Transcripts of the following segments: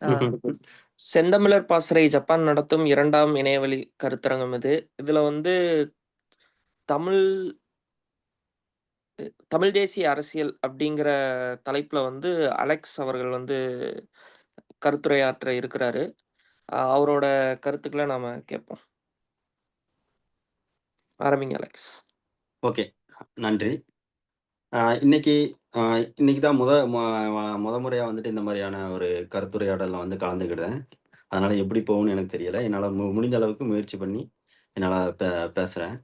ஆ. செந்தமிழர் பாசறை ஜப்பான் நடத்தும் 2ஆம் இணையவழி கருத்தரங்கம் இது. இதுல வந்து தமிழ் தமிழ் தேசிய அரசியல் அப்படிங்கிற தலைப்புல வந்து அலெக்ஸ் அவர்கள் வந்து கருத்துரையாற்ற இருக்கிறாரு. அவரோட கருத்துக்கள நாம கேட்போம். ஆரம்பிங்க அலெக்ஸ். ஓகே. நன்றி. இன்னைக்கு அ இன்னைக்கு தான் மொத முறையா வந்துட்டு இந்த மாரியான ஒரு கருத்துரையாடல்ல வந்து கலந்துக்கிட்டேன். அதனால எப்படி போகும்னு எனக்கு தெரியல. என்னால முடிஞ்ச அளவுக்கு முயற்சி பண்ணி என்னால பேசுறேன்.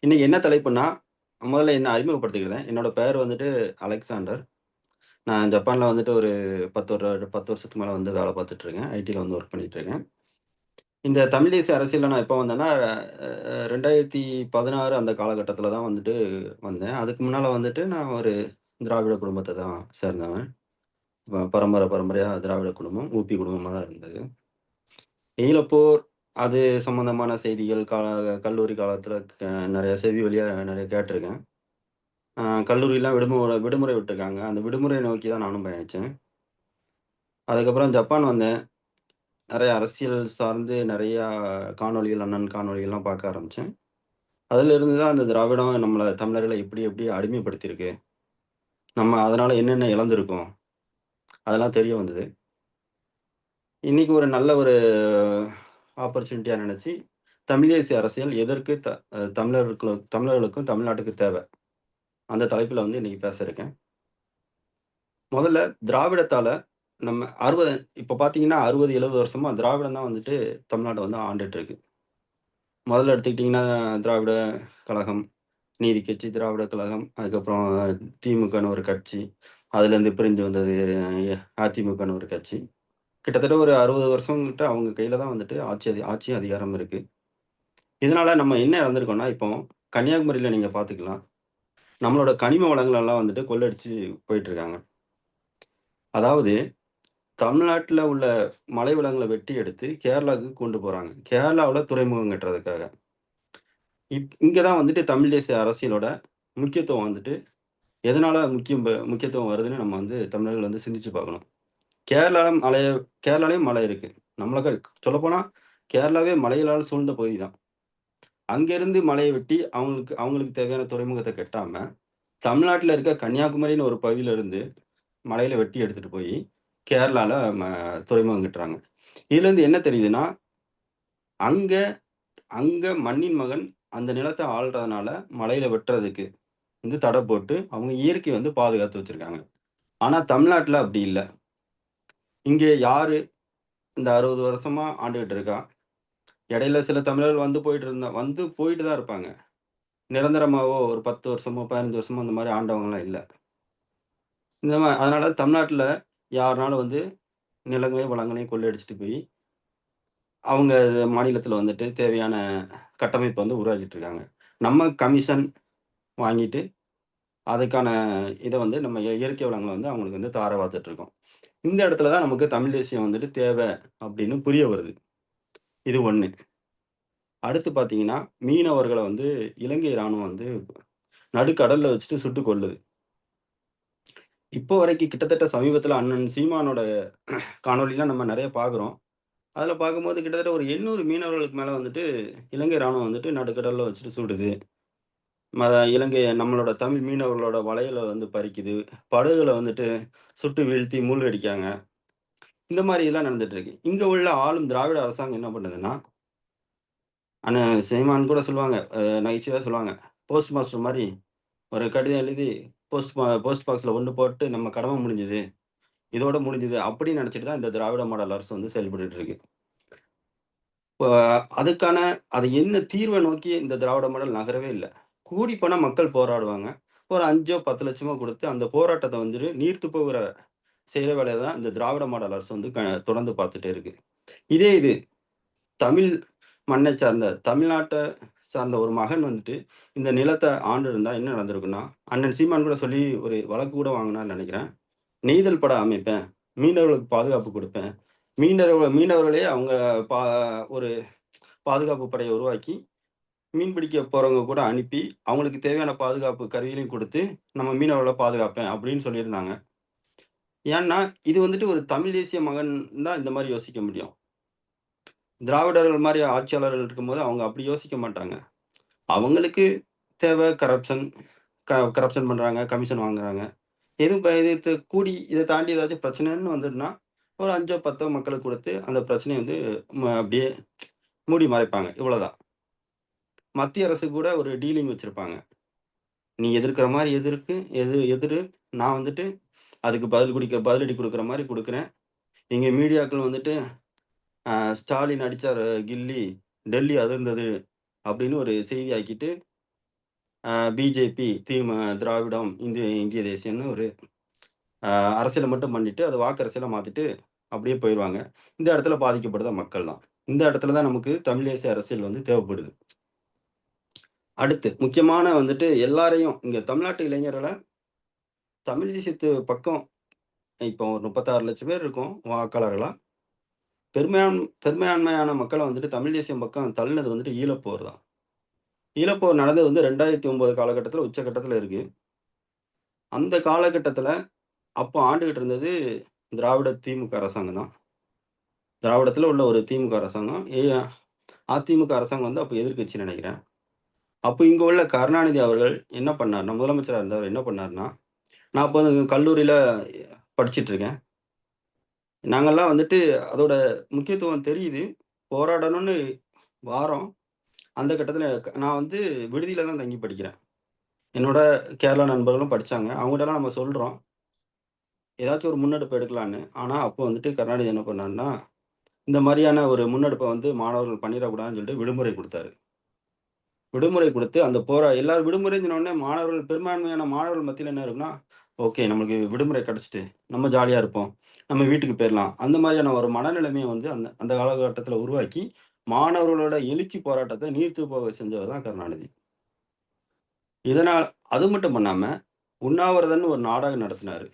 இன்னைக்கு என்ன தலைப்புன்னா, முதல்ல என்ன அறிமுகப்படுத்திக்கிறேன். என்னோட பெயர் வந்துட்டு அலெக்சாண்டர். நான் ஜப்பான்ல வந்துட்டு ஒரு 10 வருஷத்துக்கு மேல வந்து வேலை பார்த்துட்டு இருக்கேன். ஐடில வந்து ஒர்க் பண்ணிட்டு இருக்கேன். இந்த தமிழ் தேசிய அரசியல்ல நான் எப்போ வந்தேன்னா, 2016 அந்த காலகட்டத்தில தான் வந்துட்டு வந்தேன். அதுக்கு முன்னால வந்துட்டு நான் ஒரு திராவிட குடும்பத்த தான் சேர்ந்தவன். பரம்பரையா திராவிட குடும்பம், ஊப்பி குடும்பமா தான் இருந்தது. ஈழப்போர் அது சம்மந்தமான செய்திகள் கல்லூரி காலத்தில நெறைய செவி வழியா நெறைய கேட்டுருக்கேன். கல்லூரிலாம் விடுமுறை விட்டுருக்காங்க. அந்த விடுமுறைய நோக்கி தான் நானும் பயணிச்சேன். அதுக்கப்புறம் ஜப்பான் வந்தேன். நெறைய அரசியல் சார்ந்து நெறையா காணொளிகள், அண்ணன் காணொளிகள்லாம் பார்க்க ஆரம்பிச்சேன். அதிலிருந்து தான் அந்த திராவிடம் நம்மள தமிழர்கள எப்படி எப்படி அடிமைப்படுத்தியிருக்கு. நம்ம அதனால என்னென்ன இழந்திருக்கோம். அதெல்லாம் தெரிய வந்தது. இன்னைக்கு ஒரு நல்ல ஒரு ஆப்பர்ச்சுனிட்டியா நெனச்சு, தமிழ் தேசிய அரசியல் எதற்கு தமிழர்களுக்கும் தமிழ்நாட்டுக்கு தேவ? அந்த தலைப்புல வந்து இன்னைக்கு பேச இருக்கேன். முதல்ல திராவிடத்தால நம்ம 60 இப்ப பார்த்தீங்கன்னா 60, 70 வருஷமா திராவிடம் தான் வந்துட்டு தமிழ்நாட்ட வந்து ஆண்டுட்டு இருக்கு. முதல்ல எடுத்துக்கிட்டீங்கன்னா திராவிட கழகம், நீதி கட்சி, திராவிட கழகம், அதுக்கப்புறம் திமுகன்னு ஒரு கட்சி. அதுலேருந்து பிரிஞ்சு வந்தது அதிமுகன்னு ஒரு கட்சி. கிட்டத்தட்ட ஒரு 60 வருஷம் கிட்ட அவங்க கையில தான் வந்துட்டு ஆட்சியும் அதிகாரம் இருக்கு. இதனால நம்ம என்ன இழந்திருக்கோம்னா, இப்போ கன்னியாகுமரியில நீங்க பார்த்துக்கலாம். நம்மளோட கனிம வளங்கள் எல்லாம் வந்துட்டு கொள்ளடிச்சு போயிட்டுருக்காங்க. அதாவது தமிழ்நாட்டுல உள்ள மலை வளங்கள வெட்டி எடுத்து கேரளாவுக்கு கொண்டு போறாங்க. கேரளாவுல துறைமுகம் கட்டுறதுக்காக. இங்க தான் வந்துட்டு தமிழ் தேசிய அரசியலோட முக்கியத்துவம் வந்துட்டு எதனால முக்கியத்துவம் வருதுன்னு நம்ம வந்து தமிழர்கள் வந்து சிந்திச்சு பார்க்கணும். கேரளால மலை கேரளாலயும் மலை இருக்கு. நம்மளுக்கு சொல்லப்போனா கேரளாவே மலைகளால் சூழ்ந்த பகுதி தான். அங்கேருந்து மலைய வெட்டி அவங்களுக்கு அவங்களுக்கு தேவையான துறைமுகத்த கட்டாம, தமிழ்நாட்டுல இருக்க கன்னியாகுமரின்னு ஒரு பகுதியில இருந்து மலையில வெட்டி எடுத்துட்டு போயி, கேரளால துறைமுகம் கட்டுறாங்க. இதுலேருந்து என்ன தெரியுதுன்னா, அங்க அங்க மண்ணின் மகன் அந்த நிலத்த ஆள்றதுனால மலையில வெட்டுறதுக்கு வந்து தடை போட்டு, அவங்க இயற்கைய வந்து பாதுகாத்து வச்சிருக்காங்க. ஆனா தமிழ்நாட்டுல அப்படி இல்ல. இங்கே யாரு இந்த 60 வருஷமா ஆண்டுகிட்டு இருக்கா? இடையில சில தமிழர்கள் வந்து போயிட்டு தான் இருப்பாங்க. நிரந்தரமாவோ ஒரு 10 வருஷமோ, 15 வருஷமோ அந்த மாரி ஆண்டவங்கலாம் இல்ல. அதனால தமிழ்நாட்டுல யாருனாலும் வந்து நிலங்களையும், வளங்களையும் கொள்ளையடிச்சுட்டு போய், அவங்க மாநிலத்தில வந்துட்டு தேவையான கட்டமைப்ப வந்து உருவாக்கிட்டு இருக்காங்க. நம்ம கமிஷன் வாங்கிட்டு, அதுக்கான இத வந்து நம்ம இயற்கை வளங்கள வந்து அவங்களுக்கு வந்து தார வார்த்துட்டு இருக்கோம். இந்த இடத்துல தான் நமக்கு தமிழ் தேசியம் வந்துட்டு தேவ அப்படின்னு புரிய வருது. இது 1. அடுத்து பார்த்தீங்கன்னா, மீனவர்கள வந்து இலங்கை ராணுவம் வந்து நடுக்கடல்ல வச்சுட்டு சுட்டுக் கொல்லுது. இப்போ வரைக்கும் கிட்டத்தட்ட சமீபத்தில அண்ணன் சீமானோட காணொளிலாம் நம்ம நெறைய பார்க்குறோம். அதில பார்க்கும்போது கிட்டத்தட்ட ஒரு 800 மீனவர்களுக்கு மேல வந்துட்டு இலங்கை ராணுவம் வந்துட்டு நடுக்கடல்ல வச்சுட்டு சுடுது. இலங்கை நம்மளோட தமிழ் மீனவர்களோட வலைகள வந்து பறிக்குது. படகுகள வந்துட்டு சுட்டு வீழ்த்தி மூழ்கடிக்காங்க. இந்த மாரி இதெல்லாம் நடந்துட்டு இருக்கு. இங்க உள்ள ஆளும் திராவிட அரசாங்கம் என்ன பண்ணுதுன்னா, அண்ணன் சீமான் கூட சொல்லுவாங்க. நகைச்சுவையா சொல்லுவாங்க. போஸ்ட் மாஸ்டர் மாரி ஒரு கடிதம் எழுதி போஸ்ட் பாக்ஸ்ல கொண்டு போட்டு நம்ம கடமை முடிஞ்சது. இதோட முடிஞ்சது அப்படின்னு நெனச்சுட்டு தான் இந்த திராவிட மாடல் அரசு வந்து செயல்பட்டுட்டு இருக்கு. இப்ப அதுக்கான அது என்ன தீர்வ நோக்கி இந்த திராவிட மாடல் நகரவே இல்ல. கூடி போனா மக்கள் போராடுவாங்க. ஒரு 5ஓ, 10 லட்சமோ குடுத்து அந்த போராட்டத்த வந்துட்டு நீர்த்து போகிற செய்ற வேலைய தான் இந்த திராவிட மாடல் அரசு வந்து தொடர்ந்து பார்த்துட்டே இருக்கு. இதே இது தமிழ் மண்ணை சார்ந்த தமிழ்நாட்ட சார்ந்த ஒரு மகன் வந்துட்டு இந்த நிலத்த ஆண்டு இருந்தா என்ன நடந்திருக்குன்னா, அண்ணன் சீமான் கூட சொல்லி ஒரு வழக்கு கூட வாங்குனார்ன்னு நெனைக்கிறேன். நெய்தல் பட அமைப்பேன். மீனவர்களுக்கு பாதுகாப்பு குடுப்பேன். மீனவர்களே அவங்க பா ஒரு பாதுகாப்பு படைய உருவாக்கி, மீன் பிடிக்க போறவங்க கூட அனுப்பி, அவங்களுக்கு தேவையான பாதுகாப்பு கருவிகளையும் குடுத்து, நம்ம மீனவர்கள பாதுகாப்பேன் அப்படின்னு சொல்லியிருந்தாங்க. ஏன்னா, இது வந்துட்டு ஒரு தமிழ் தேசிய மகன் தான் இந்த மாரி யோசிக்க முடியும். திராவிடர்கள் மாரி ஆட்சியாளர்கள் இருக்கும்போது அவங்க அப்படி யோசிக்க மாட்டாங்க. அவங்களுக்கு தேவை கரப்ஷன் பண்றாங்க, கமிஷன் வாங்குறாங்க. எதுவும் இது கூடி இத தாண்டி ஏதாச்சும் பிரச்சனைன்னு வந்துதுன்னா, ஒரு 5ஓ, 10ஓ மக்களுக்கு குடுத்து அந்த பிரச்சனைய வந்து அப்படியே மூடி மறைப்பாங்க. இவ்வளோதான். மத்திய அரசு கூட ஒரு டீலிங் வச்சிருப்பாங்க. நீ எதிர்க்கிற மாரி எதிரு. நான் வந்துட்டு அதுக்கு பதிலடி குடுக்குற மாரி குடுக்குறேன். எங்க மீடியாக்கள் வந்துட்டு ஸ்டாலின் அடிச்சாரு கில்லி, டெல்லி அதிர்ந்தது அப்படின்னு ஒரு செய்தி ஆக்கிட்டு, பிஜேபி, திராவிடம், இந்திய தேசியம்னு ஒரு அ அரசியல மட்டும் பண்ணிட்டு, அத வாக்கு அரசியலா மாத்திட்டு அப்படியே போயிருவாங்க. இந்த இடத்துல பாதிக்கப்படுறது மக்கள் தான். இந்த இடத்துல தான் நமக்கு தமிழ் தேசிய அரசியல் வந்து தேவைப்படுது. அடுத்து முக்கியமான வந்துட்டு எல்லாரையும் இங்க தமிழ்நாட்டு இளைஞர்கள தமிழ் தேசியத்து பக்கம் இப்போ ஒரு 36,00,000 பேர் இருக்கோம் வாக்காளர்களா. பெரும்பான்மையான மக்கள வந்துட்டு தமிழ் தேசியம் பக்கம் தள்ளினது வந்துட்டு ஈழப்போர் தான். ஈழப்போர் நடந்தது வந்து 2009 காலகட்டத்தில உச்சகட்டத்தில இருக்கு. அந்த காலகட்டத்தில அப்போ ஆண்டுகிட்டு இருந்தது திமுக அரசாங்கம் தான். திராவிடத்தில உள்ள ஒரு திமுக அரசாங்கம். அதிமுக அரசாங்கம் வந்து அப்ப எதிர்க்கட்சின்னு நெனைக்கிறேன். அப்ப இங்க உள்ள கருணாநிதி அவர்கள் என்ன பண்ணாருன்னா, முதலமைச்சரா இருந்தவர் என்ன பண்ணாருன்னா, நான் அப்ப கல்லூரியில படிச்சுட்டு இருக்கேன். நாங்கலாம் வந்துட்டு அதோட முக்கியத்துவம் தெரியுது. போராடணும்னு வாரோம். அந்த கட்டத்தில நான் வந்து விடுதியில தான் தங்கி படிக்கிறேன். என்னோட கேரளா நண்பர்களும் படிச்சாங்க. அவங்கட்டலாம் நம்ம சொல்றோம். ஏதாச்சும் ஒரு முன்னெடுப்பு எடுக்கலான்னு. ஆனா, அப்போ வந்துட்டு கருணாநிதி என்ன பண்ணாருன்னா, இந்த மாரியான ஒரு முன்னெடுப்ப வந்து மாணவர்கள் பண்ணிறக்கூடாதுன்னு சொல்லிட்டு விடுமுறை குடுத்தாரு. விடுமுறை குடுத்து அந்த எல்லாரும் விடுமுறைன்னு சொன்னோனே மாணவர்கள் பெரும்பான்மையான மாணவர்கள் மத்தியில என்ன இருக்குன்னா, ஓகே நம்மளுக்கு விடுமுறை கிடைச்சுட்டு, நம்ம ஜாலியா இருப்போம். நம்ம வீட்டுக்கு போயிரலாம். அந்த மாரியான ஒரு மனநிலைமைய வந்து அந்த அந்த காலகட்டத்தில உருவாக்கி, மாணவர்களோட எழுச்சி போராட்டத்த நீர்த்து போக செஞ்சவர் தான் கருணாநிதி. இதனால் அது மட்டும் பண்ணாம, உண்ணாவிரதம்ன்னு ஒரு நாடகம் நடத்தினாரு.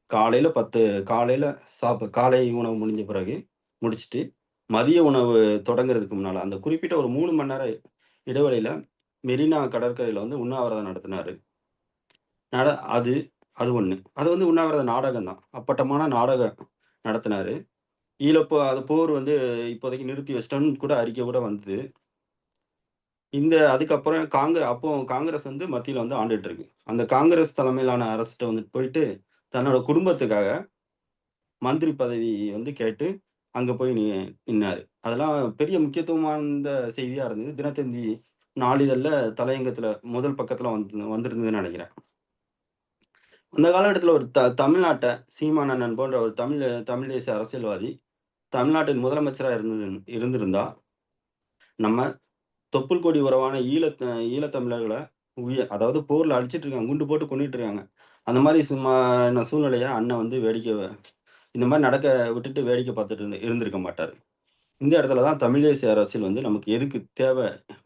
காலையில 10 காலையில காலை உணவு முடிஞ்ச பிறகு முடிச்சுட்டு, மதிய உணவு தொடங்குறதுக்கு முன்னால, அந்த குறிப்பிட்ட ஒரு 3 மணி நேர இடைவெளியில மெரினா கடற்கரையில வந்து உண்ணாவிரதம் நடத்தினாரு. நட அது அது ஒண்ணு. அது வந்து உண்ணாவிரத நாடகம் தான். அப்பட்டமான நாடகம் நடத்தினாரு. அது போர் வந்து இப்போதைக்கு நிறுத்தி வச்சுட்டோம்னு கூட அறிக்கை கூட வந்தது. அதுக்கப்புறம் அப்போ காங்கிரஸ் வந்து மத்தியில வந்து ஆண்டுட்டு இருக்கு. அந்த காங்கிரஸ் தலைமையிலான அரசுட்ட வந்துட்டு போயிட்டு, தன்னோட குடும்பத்துக்காக மந்திரி பதவி வந்து கேட்டு, அங்க போய் நின்னாரு. அதெல்லாம் பெரிய முக்கியத்துவம் வாய்ந்த செய்தியா இருந்தது. தினத்தந்தி நாளிதழ்ல தலையங்கத்துல முதல் பக்கத்துல வந்திருந்ததுன்னு நெனைக்கிறேன். அந்த காலகட்டத்துல ஒரு தமிழ்நாட்ட சீமான் அண்ணன் போன்ற ஒரு தமிழ் தேசிய அரசியல்வாதி, தமிழ்நாட்டின் முதலமைச்சரா இருந்திருந்தா, நம்ம தொப்புள் கொடி உறவான ஈழத்தமிழர்கள அதாவது போர்ல அடிச்சிட்டு இருக்காங்க. குண்டு போட்டு கொன்னுட்டு இருக்காங்க. அந்த மாரி சூழ்நிலைய அண்ணன் வந்து இந்த மாரி நடக்க விட்டுட்டு வேடிக்கை பார்த்துட்டு இருந்திருக்க மாட்டாரு. இந்த இடத்துல தான் தமிழ் தேசிய அரசியல் வந்து நமக்கு எதுக்கு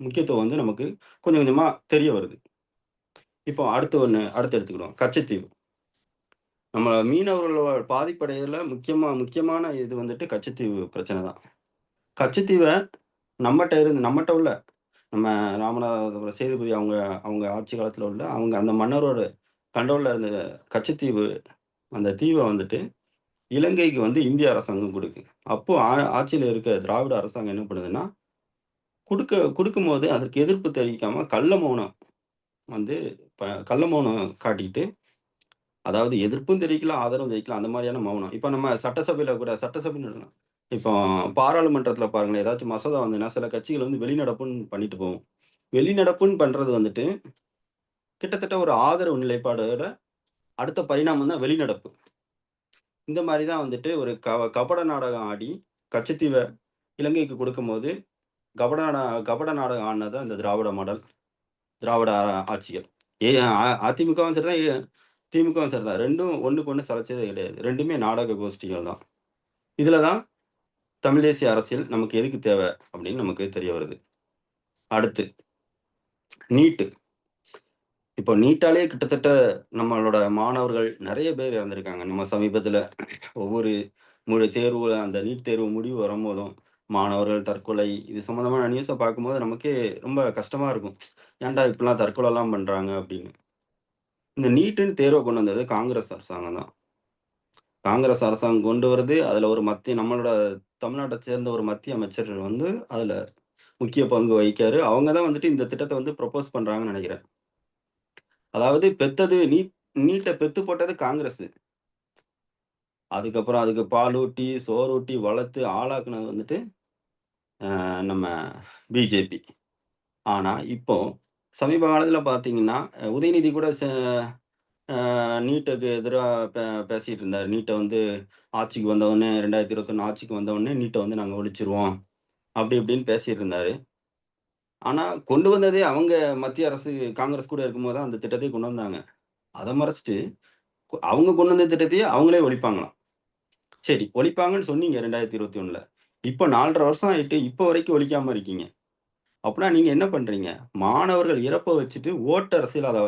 முக்கியத்துவம் வந்து நமக்கு கொஞ்சம் கொஞ்சமா தெரிய வருது. இப்போ அடுத்து எடுத்துக்கிடுவோம். கச்சத்தீவு. நம்ம மீனவர்களோட பாதிப்படையதுல முக்கியமான இது வந்துட்டு கச்சத்தீவு பிரச்சனை தான். கச்சத்தீவ நம்மட்ட உள்ள நம்ம ராமநாதபுரம் சேதுபதி அவங்க அவங்க ஆட்சி காலத்துல உள்ள அந்த மன்னரோட கண்ட்ரோல்ல இருந்த கச்சத்தீவு அந்த தீவ வந்துட்டு இலங்கைக்கு வந்து இந்திய அரசாங்கம் குடுக்கு. அப்போ ஆட்சியில இருக்க திராவிட அரசாங்கம் என்ன பண்ணுதுன்னா, குடுக்கும்போது அதற்கு எதிர்ப்பு தெரிவிக்காம வந்து கள்ள மௌனம் காட்டிட்டு, அதாவது எதிர்ப்பும் தெரிவிக்கல, ஆதரவும் தெரிவிக்கல. அந்த மாரியான மௌனம். இப்ப நம்ம சட்டசபைன்னு இப்போ பாராளுமன்றத்தில பாருங்களேன், ஏதாச்சும் மசோதா வந்துன்னா, சில கட்சிகள் வந்து வெளிநடப்புன்னு பண்ணிட்டு போகும். வெளிநடப்புன்னு பண்றது வந்துட்டு, கிட்டத்தட்ட ஒரு ஆதரவு நிலைப்பாடோட அடுத்த பரிணாமம் தான் வெளிநடப்பு. இந்த மாரி தான் வந்துட்டு ஒரு கபட நாடகம் ஆடி, கச்சத்தீவ இலங்கைக்கு குடுக்கும்போது, கபட நாடகம் ஆடுனது தான் இந்த திராவிட மாடல். திராவிட ஆட்சிகள். அதிமுகவும் சரிதான், திமுகவும் சரிதான். 2ம் ஒண்ணுக்கு ஒண்ணு சளைச்சதே கிடையாது. 2மே நாடக கோஷ்டிகள் தான். இதுல தான் தமிழ் தேசிய அரசியல் நமக்கு எதுக்கு தேவை அப்படின்னு நமக்கு தெரிய வருது. அடுத்து நீட்டு. இப்போ நீட்டாலே கிட்டத்தட்ட நம்மளோட மாணவர்கள் நெறைய பேர் இறந்திருக்காங்க. நம்ம சமீபத்தில ஒவ்வொரு அந்த நீட் தேர்வு முடிவு வரும்போதும், மாணவர்கள் தற்கொலை இது சம்மந்தமான நியூஸ பார்க்கும்போது நமக்கே ரொம்ப கஷ்டமா இருக்கும். ஏன்டா இப்படிலாம் தற்கொலைலாம் பண்றாங்க அப்படின்னு. இந்த நீட்டுன்னு தேர்வ கொண்டு வந்தது காங்கிரஸ் அரசாங்கம் தான். காங்கிரஸ் அரசாங்கம் கொண்டு வருது. அதுல ஒரு நம்மளோட தமிழ்நாட்ட சேர்ந்த ஒரு மத்திய அமைச்சர் வந்து அதுல முக்கிய பங்கு வகிக்காரு. அவங்க தான் வந்துட்டு இந்த திட்டத்த வந்து ப்ரொப்போஸ் பண்றாங்கன்னு நெனைக்கிறேன். அதாவது நீட்ட பெத்து போட்டது காங்கிரஸு. அதுக்கப்புறம் அதுக்கு பாலூட்டி, சோறூட்டி, வளர்த்து ஆளாக்குனது வந்துட்டு நம்ம பிஜேபி. ஆனா, இப்போ சமீப காலத்துல பார்த்தீங்கன்னா, உதயநிதி கூட நீட்டுக்கு எதிரா பேசிட்டு இருந்தாரு. நீட்ட வந்து ஆட்சிக்கு வந்தவுடனே 2021 ஆட்சிக்கு வந்தவுடனே நீட்ட வந்து நாங்க ஒழிச்சுருவோம். அப்படி இப்படின்னு பேசிட்டு இருந்தாரு. ஆனா, கொண்டு வந்ததே அவங்க மத்திய அரசு காங்கிரஸ் கூட இருக்கும்போது தான் அந்த திட்டத்தையே கொண்டு வந்தாங்க. அத மறைச்சுட்டு, அவங்க கொண்டு வந்த திட்டத்தையே அவங்களே ஒழிப்பாங்களாம். சரி, ஒழிப்பாங்கன்னு சொன்னீங்க 2021ல. இப்ப 4 1/2 வருஷம் ஆயிட்டு, இப்ப வரைக்கும் ஒழிக்காம இருக்கீங்க. அப்பன்னா நீங்க என்ன பண்றீங்க? மாணவர்கள் இறப்ப வச்சுட்டு ஓட்டு அரசியல் அத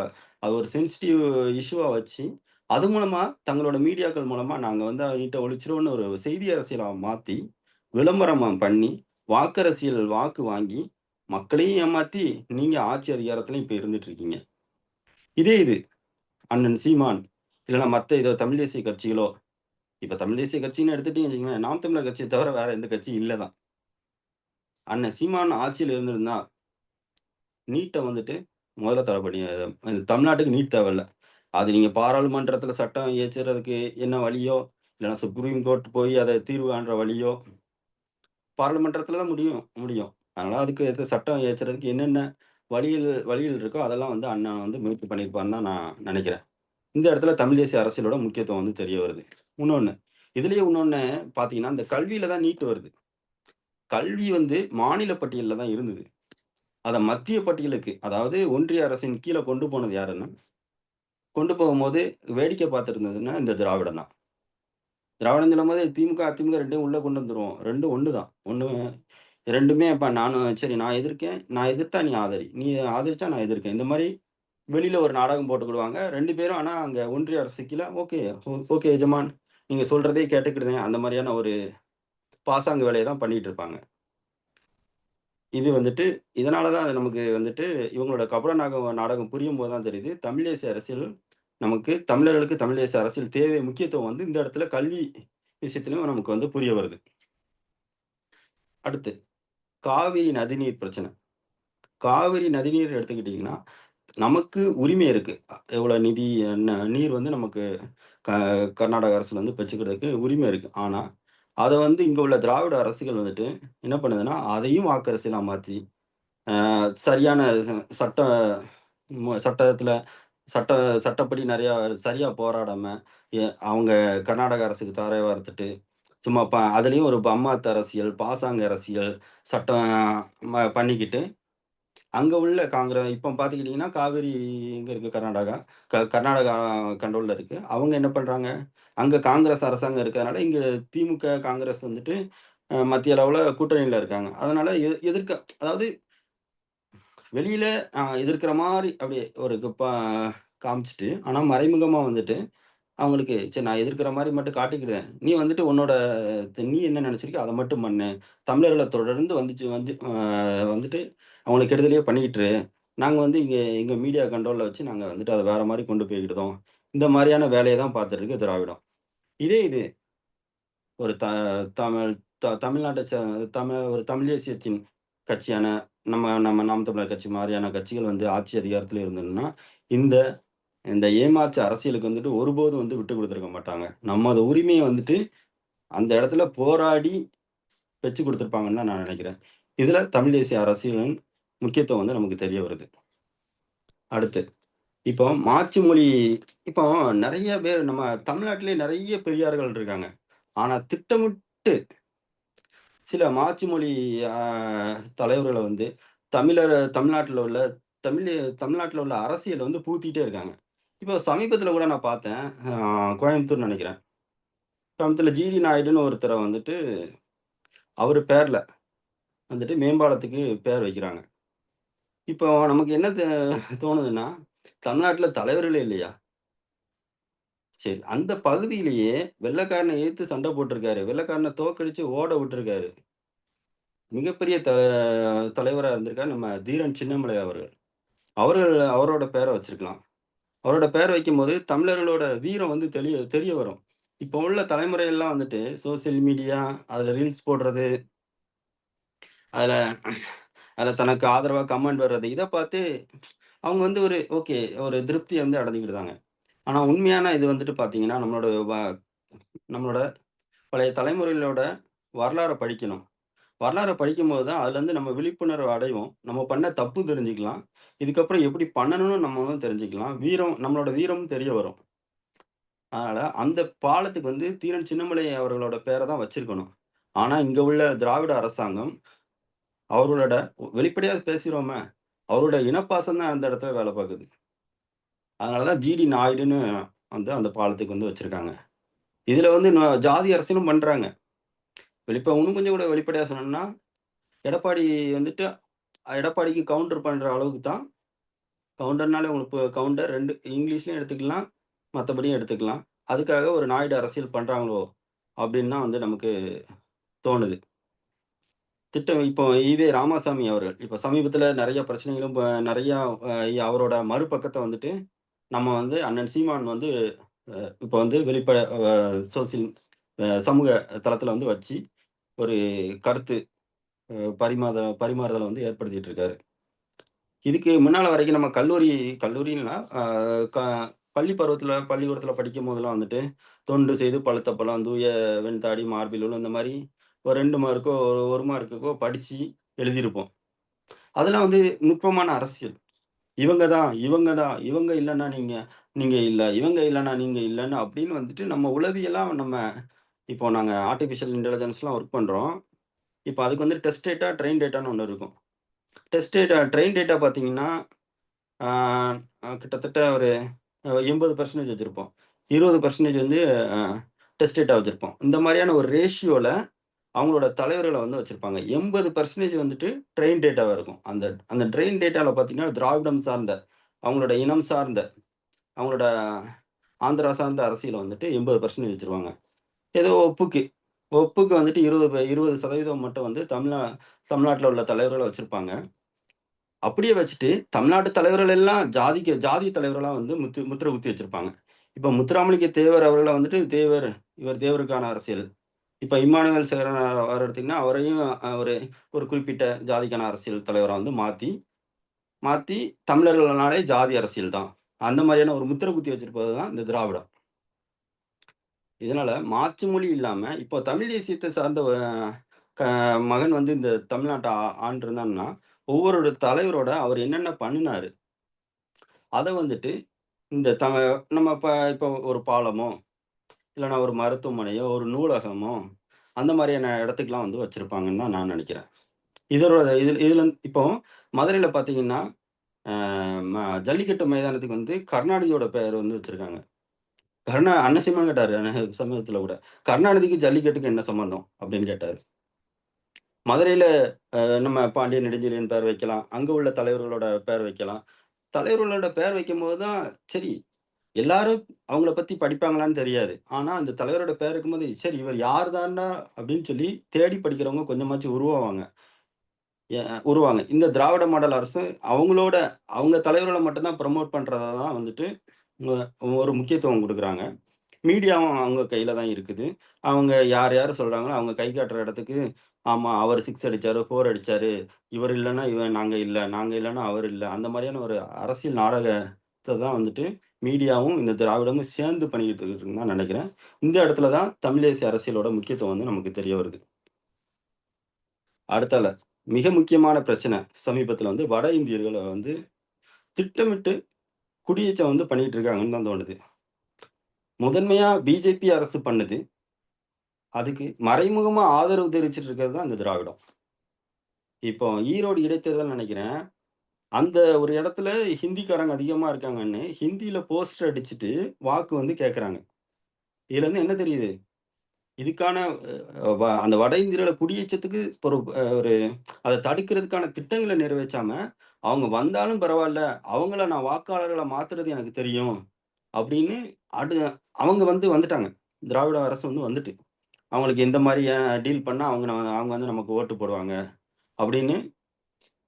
ஒரு சென்சிட்டிவ் இஷ்யூவா வச்சு, அது மூலமா தங்களோட மீடியாக்கள் மூலமா நாங்க வந்து நீட்ட ஒழிச்சுருவோம்னு ஒரு செய்தி அரசியலா மாத்தி, விளம்பரமா பண்ணி, வாக்கரசியல் வாக்கு வாங்கி, மக்களையும் ஏமாத்தி, நீங்க ஆட்சி அதிகாரத்திலயும் இப்ப இருந்துட்டு இருக்கீங்க. இது அண்ணன் சீமான், இல்லன்னா மத்த ஏதோ தமிழ் தேசிய கட்சிகளோ, இப்ப தமிழ் தேசிய கட்சின்னு எடுத்துட்டீங்கன்னு வச்சுக்கங்களேன், நாம் தமிழர் கட்சிய தவிர வேற எந்த கட்சியும் இல்ல தான். அண்ணன் சீமான் ஆட்சியில இருந்திருந்தா நீட்ட வந்துட்டு முதல்ல தளபதி தமிழ்நாட்டுக்கு நீட் தேவையில்ல. அது நீங்க பாராளுமன்றத்தில சட்டம் இயற்றுறதுக்கு என்ன வழியோ, இல்லன்னா சுப்ரீம் கோர்ட் போய் அத தீர்வு காண்ற வழியோ, பாராளுமன்றத்தில தான் முடியும். அதனால அதுக்கு சட்டம் இயற்றுறதுக்கு என்னென்ன வழிகள் இருக்கோ, அதெல்லாம் வந்து அண்ணன் வந்து முயற்சி பண்ணியிருப்பாருன்னு தான் நான் நெனைக்கிறேன். இந்த இடத்துல தமிழ் தேசிய அரசியலோட முக்கியத்துவம் வந்து தெரிய வருது. உன்னொன்னு, இதுலயே உன்னொன்னு பார்த்தீங்கன்னா, இந்த கல்வியில தான் நீட் வருது. கல்வி வந்து மாநில பட்டியல்ல தான் இருந்தது. அத மத்திய பட்டியலுக்கு, அதாவது ஒன்றிய அரசின் கீழ கொண்டு போனது யாருன்னா, கொண்டு போகும்போது வேடிக்கை பார்த்திருந்ததுன்னா இந்த திராவிடம் தான். திராவிடம்ன்னு சொல்லும்போது திமுக, அதிமுக 2யும் உள்ள கொண்டு வந்துருவோம். 2ம் ஒண்ணு தான். 2மே இப்ப சரி நான் எதிர்க்கேன். நான் எதிர்த்தா நீ ஆதரி. நீ ஆதரிச்சா நான் எதிர்க்கேன். இந்த மாரி வெளியில ஒரு நாடகம் போட்டுக்கிடுவாங்க. 2 பேரும் ஆனா அங்க ஒன்றிய அரசு கீழ ஓகே எஜமான். நீங்க சொல்றதே கேட்டுக்கிடுதேன். அந்த மாரியான ஒரு பாசாங்கு வேலைய தான் பண்ணிட்டு இருப்பாங்க. இது வந்துட்டு இதனால தான் நமக்கு வந்துட்டு இவங்களோட கபட நாடகம் புரியும்போது தான் தெரியுது. தமிழ் தேசிய அரசியல் நமக்கு தமிழர்களுக்கு தமிழ் தேசிய அரசியல் தேவை முக்கியத்துவம் வந்து இந்த இடத்துல கல்வி விஷயத்திலும் நமக்கு வந்து புரிய வருது. அடுத்து காவிரி நதிநீர் பிரச்சனை. காவிரி நதிநீர் எடுத்துக்கிட்டீங்கன்னா, நமக்கு உரிமை இருக்கு. எவ்வளோ நிதி நீர் வந்து நமக்கு க கர்நாடக அரசுல வந்து பெற்றுக்கிறதுக்கு உரிமை இருக்கு. ஆனா, அத வந்து இங்க உள்ள திராவிட அரசுகள் வந்துட்டு என்ன பண்ணுதுன்னா, அதையும் வாக்கரசியலா மாத்தி சரியான சட்ட சட்டத்துல சட்ட சட்டப்படி நெறையா சரியா போராடாம, அவங்க கர்நாடக அரசுக்கு தாரை வார்த்துட்டு, சும்மா அதிலயும் ஒரு பம்மாத்து அரசியல், பாசாங்கு அரசியல், சட்டம் பண்ணிக்கிட்டு, அங்க உள்ள இப்போ பார்த்துக்கிட்டீங்கன்னா, காவேரி எங்க இருக்கு கர்நாடகா. கர்நாடகா கண்ட்ரோல்ல இருக்கு. அவங்க என்ன பண்றாங்க, அங்க காங்கிரஸ் அரசாங்கம் இருக்கிறதுனால, இங்க திமுக, காங்கிரஸ் வந்துட்டு மத்திய அளவுல கூட்டணியில இருக்காங்க. அதனால அதாவது வெளியில எதிர்க்கிற மாரி அப்படியே ஒரு காமிச்சுட்டு, ஆனா மறைமுகமா வந்துட்டு அவங்களுக்கு, "சரி நான் எதிர்க்கிற மாரி மட்டும் காட்டிக்கிடுதேன். நீ வந்துட்டு நீ என்ன நெனச்சிருக்கியோ அத மட்டும் பண்ணு. தமிழர்கள தொடர்ந்து வந்துட்டு அவங்களுக்கு கெடுதலே பண்ணிக்கிட்டு இரு. நாங்க வந்து இங்க எங்க மீடியா கண்ட்ரோல்ல வச்சு நாங்க வந்துட்டு அத வேற மாரி கொண்டு போய்க்கிடுதோம்." இந்த மாரியான வேலைய தான் பார்த்துட்டு இருக்கு திராவிடம். இது ஒரு தமிழ் தமிழ்நாட்ட ஒரு தமிழ் தேசியத்தின் கட்சியான நம்ம நம்ம நாம் தமிழர் கட்சி மாரியான கட்சிகள் வந்து ஆட்சி அதிகாரத்தில இருந்ததுன்னா, இந்த இந்த ஏமாற்று அரசியலுக்கு வந்துட்டு ஒருபோதும் வந்து விட்டுக் குடுத்துருக்க மாட்டாங்க. நமது உரிமைய வந்துட்டு அந்த இடத்துல போராடி பெற்றுக் குடுத்துருப்பாங்கன்னு தான் நான் நெனைக்கிறேன். இதுல தமிழ் தேசிய அரசியலின் முக்கியத்துவம் வந்து நமக்கு தெரிய வருது. அடுத்து, இப்போ மாற்று மொழி இப்போ நெறைய பேர் நம்ம தமிழ்நாட்டிலேயே நெறைய பெரியார்கள் இருக்காங்க. ஆனா திட்டமிட்டு சில மாற்று மொழி அ தலைவர்கள வந்து தமிழ்நாட்டுல உள்ள தமிழ் தமிழ்நாட்டுல உள்ள அரசியல வந்து புகுத்திட்டே இருக்காங்க. இப்போ சமீபத்தில கூட நான் பார்த்தேன். கோயம்புத்தூர்ன்னு நெனைக்கிறேன். கோயம்புத்தூர்ல ஜிடி நாயுடுன்னு ஒருத்தர வந்துட்டு, அவரு பேர்ல வந்துட்டு மேம்பாலத்துக்கு பேர் வைக்கிறாங்க. இப்போ நமக்கு என்ன தோணுதுன்னா, தமிழ்நாட்டுல தலைவர்களே இல்லையா? சரி, அந்த பகுதியிலேயே வெள்ளைக்காரன எதிர்த்து சண்டை போட்டுருக்காரு. வெள்ளைக்காரன தோற்கடிச்சு ஓட விட்டுருக்காரு. மிகப்பெரிய தலைவரா இருந்திருக்காரு நம்ம தீரன் சின்னமலை அவர்கள். அவரோட பேர வச்சிருக்கலாம். அவரோட பேர் வைக்கும்போது தமிழர்களோட வீரம் வந்து தெரிய வரும். இப்போ உள்ள தலைமுறையெல்லாம் வந்துட்டு சோசியல் மீடியா, அதுல ரீல்ஸ் போடுறது, அதுல அதுல தனக்கு ஆதரவா கமெண்ட் வர்றது, இத பார்த்து அவங்க வந்து ஒரு ஓகே ஒரு திருப்திய வந்து அடைஞ்சுக்கிடுதாங்க. ஆனா உண்மையான இது வந்துட்டு பார்த்தீங்கன்னா, நம்மளோட பழைய தலைமுறைகளோட வரலாற படிக்கணும். வரலாற படிக்கும்போது தான் அதுலருந்து நம்ம விழிப்புணர்வு அடைவோம். நம்ம பண்ண தப்பு தெரிஞ்சுக்கலாம். இதுக்கப்புறம் எப்படி பண்ணணும்னு நம்மளும் தெரிஞ்சுக்கலாம். நம்மளோட வீரமும் தெரிய வரும். அதனால அந்த பாலத்துக்கு வந்து தீரன் சின்னமலை அவர்களோட பேர தான் வச்சிருக்கணும். ஆனா இங்க உள்ள திராவிட அரசாங்கம் அவர்களோட வெளிப்படையா பேசிருவோமே, அவரோட இனப்பாசம் தான் அந்த இடத்துல வேல பாக்குது. அதனால தான் ஜிடி நாயுடுன்னு வந்து அந்த பாலத்துக்கு வந்து வச்சிருக்காங்க. இதுல வந்து ஜாதி அரசியலும் பண்றாங்க. இன்னும் கொஞ்சம் கூட வெளிப்படையா சொல்லணும்னா, எடப்பாடி வந்துட்டு எடப்பாடிக்கு கவுண்டர் பண்ற அளவுக்கு தான் கவுண்டர்னாலே உங்களுக்கு கவுண்டர் 2 இங்கிலீஷ்லயும் எடுத்துக்கலாம், மத்தபடியும் எடுத்துக்கலாம். அதுக்காக ஒரு நாயுடு அரசியல் பண்றாங்களோ! அப்படின்னு தான் வந்து நமக்கு தோணுது. இப்போ ராமசாமி அவர்கள், இப்ப சமீபத்தில நெறைய பிரச்சனைகளும் நெறையா அவரோட மறுபக்கத்த வந்துட்டு நம்ம வந்து அண்ணன் சீமான் வந்து இப்ப வந்து வெளிப்பட சோசியல் சமூக தளத்தில வந்து வச்சு ஒரு கருத்து பரிமாறுதல வந்து ஏற்படுத்திட்டு இருக்காரு. இதுக்கு முன்னால வரைக்கும் நம்ம கல்லூரின்னா க பள்ளி பள்ளிக்கூடத்தில படிக்கும்போதெல்லாம் வந்துட்டு, "தொண்டு செய்து பழுத்த பழம், தூய வெண்தாடி மார்பில் உள்ள" இந்த மாரி ஒரு 2 மார்க்கோ, 1 மார்க்குக்கோ படிச்சு எழுதியிருப்போம். அதெல்லாம் வந்து நுட்பமான அரசியல். இவங்க தான், இவங்க இல்லன்னா நீங்க இல்ல, இவங்க இல்லன்னா நீங்க இல்லன்னு அப்படின்னு வந்துட்டு நம்ம இப்போ நாங்க ஆர்டிபிஷியல் இன்டெலிஜென்ஸ்லாம் ஒர்க் பண்றோம். இப்ப அதுக்கு வந்து டெஸ்ட் டேட்டா, ட்ரெயின் டேட்டான்னு ஒண்ணு இருக்கும். ட்ரெயின் டேட்டா பார்த்தீங்கன்னா, ஆ கிட்டத்தட்ட ஒரு 80% வச்சிருப்போம். 20% வந்து அ டெஸ்ட் டேட்டா வச்சிருப்போம். இந்த மாரியான ஒரு ரேஷியோல அவங்களோட தலைவர்கள வந்து வச்சிருப்பாங்க. 80% வந்துட்டு ட்ரெயின் டேட்டாவா இருக்கும். அந்த அந்த ட்ரெயின் டேட்டால பார்த்தீங்கன்னா, திராவிடம் சார்ந்த, அவங்களோட இனம் சார்ந்த, அவங்களோட ஆந்திரா சார்ந்த அரசியல வந்துட்டு 80% வச்சுருவாங்க. ஏதோ ஒப்புக்கு வந்துட்டு 20% மட்டும் வந்து தமிழ்நாட்டுல உள்ள தலைவர்கள வச்சிருப்பாங்க. அப்படியே வச்சுட்டு, தமிழ்நாட்டு தலைவர்கள் எல்லாம் ஜாதி தலைவர்களா வந்து முத்திர குத்தி வச்சிருப்பாங்க. இப்ப முத்துராமலிங்க தேவர் அவர்கள வந்துட்டு இவர் தேவருக்கான அரசியல். இப்ப இம்மானுவேல் சேகரன் அவர எடுத்தீங்கன்னா, அவரையும் ஒரு ஒரு குறிப்பிட்ட ஜாதிக்கான அரசியல் தலைவரா வந்து மாத்தி தமிழர்கள்னாலே ஜாதி அரசியல் தான். அந்த மாரியான ஒரு முத்திர குத்தி வச்சிருப்பது தான் இந்த திராவிடம். இதனால மாற்று மொழி இல்லாம, இப்போ தமிழ் தேசியத்த சார்ந்த க மகன் வந்து இந்த தமிழ்நாட்ட ஆண்டிருந்தான்னா, ஒவ்வொரு தலைவரோட அவர் என்னென்ன பண்ணுனாரு? அத வந்துட்டு இந்த நம்ம இப்போ ஒரு பாலமோ, இல்லன்னா ஒரு மருத்துவமனையோ, ஒரு நூலகமோ, அந்த மாரியான இடத்துக்குலாம் வந்து வச்சிருப்பாங்கன்னு தான் நான் நெனைக்கிறேன். இதுல இப்போ மதுரையில பார்த்தீங்கன்னா, அ ம ஜல்லிக்கட்டு மைதானத்துக்கு வந்து கருணாநிதியோட பெயர் வந்து வச்சிருக்காங்க. அண்ணன் சீமான் கேட்டாரு சமீபத்தில கூட. "கருணாநிதிக்கும் ஜல்லிக்கட்டுக்கும் என்ன சம்மந்தம்?" அப்படின்னு கேட்டாரு. மதுரையில நம்ம பாண்டியன் நெடுஞ்செழியன் பேர் வைக்கலாம். அங்க உள்ள தலைவர்களோட பேர் வைக்கலாம். தலைவர்களோட பேர் வைக்கும்போது தான் சரி எல்லாரும் அவங்கள பத்தி படிப்பாங்களான்னு தெரியாது. ஆனா, அந்த தலைவரோட பேர் இருக்கும்போது, சரி இவர் யார் தான்டா அப்படின்னு சொல்லி தேடி படிக்கிறவங்க கொஞ்சமாச்சும் உருவாங்க. இந்த திராவிட மாடல் அரசு அவங்க தலைவர்கள மட்டும் தான் புரமோட் பண்றதா தான் வந்துட்டு அ ஒரு முக்கியத்துவம் குடுக்குறாங்க. மீடியாவும் அவங்க கையில தான் இருக்குது. அவங்க யார் சொல்றாங்களோ, அவங்க கை காட்டுற இடத்துக்கு, ஆமா அவரு 6 அடிச்சாரு, 4 அடிச்சாரு. இவர் இல்லன்னா நாங்க இல்ல. நாங்க இல்லன்னா அவர் இல்ல. அந்த மாரியான ஒரு அரசியல் நாடகத்த தான் வந்துட்டு மீடியாவும், இந்த திராவிடமும் சேர்ந்து பண்ணிக்கிட்டு இருக்குன்னு தான் நெனைக்கிறேன். இந்த இடத்துல தான் தமிழ் தேசிய அரசியலோட முக்கியத்துவம் வந்து நமக்கு தெரிய வருது. அடுத்தால மிக முக்கியமான பிரச்சனை சமீபத்தில வந்து வட இந்தியர்கள வந்து திட்டமிட்டு குடியேற்றம் வந்து பண்ணிட்டு இருக்காங்கன்னு தான் தோணுது. முதன்மையா பிஜேபி அரசு பண்ணுது. அதுக்கு மறைமுகமா ஆதரவு தெரிவிச்சுட்டு இருக்கிறது தான் இந்த திராவிடம். இப்போ ஈரோடு இடைத்தேர்தல்னு நெனைக்கிறேன். அந்த ஒரு இடத்துல ஹிந்திக்காரங்க அதிகமா இருக்காங்கன்னு, ஹிந்தியில போஸ்டர் அடிச்சுட்டு வாக்கு வந்து கேட்கறாங்க. இதுலருந்து என்ன தெரியுது? இதுக்கான அந்த வட இந்தியால குடியேற்றத்துக்கு ஒரு அத தடுக்கிறதுக்கான திட்டங்கள நிறைவேற்றாம, அவங்க வந்தாலும் பரவால்ல, அவங்கள நான் வாக்காளர்களா மாத்துறது எனக்கு தெரியும். அப்படின்னு அடு அவங்க வந்துட்டாங்க. திராவிட அரசு வந்து வந்துட்டு. அவங்களுக்கு எந்த மாரி டீல் பண்ணா அவங்க வந்து நமக்கு ஓட்டு போடுவாங்க. அப்படின்னு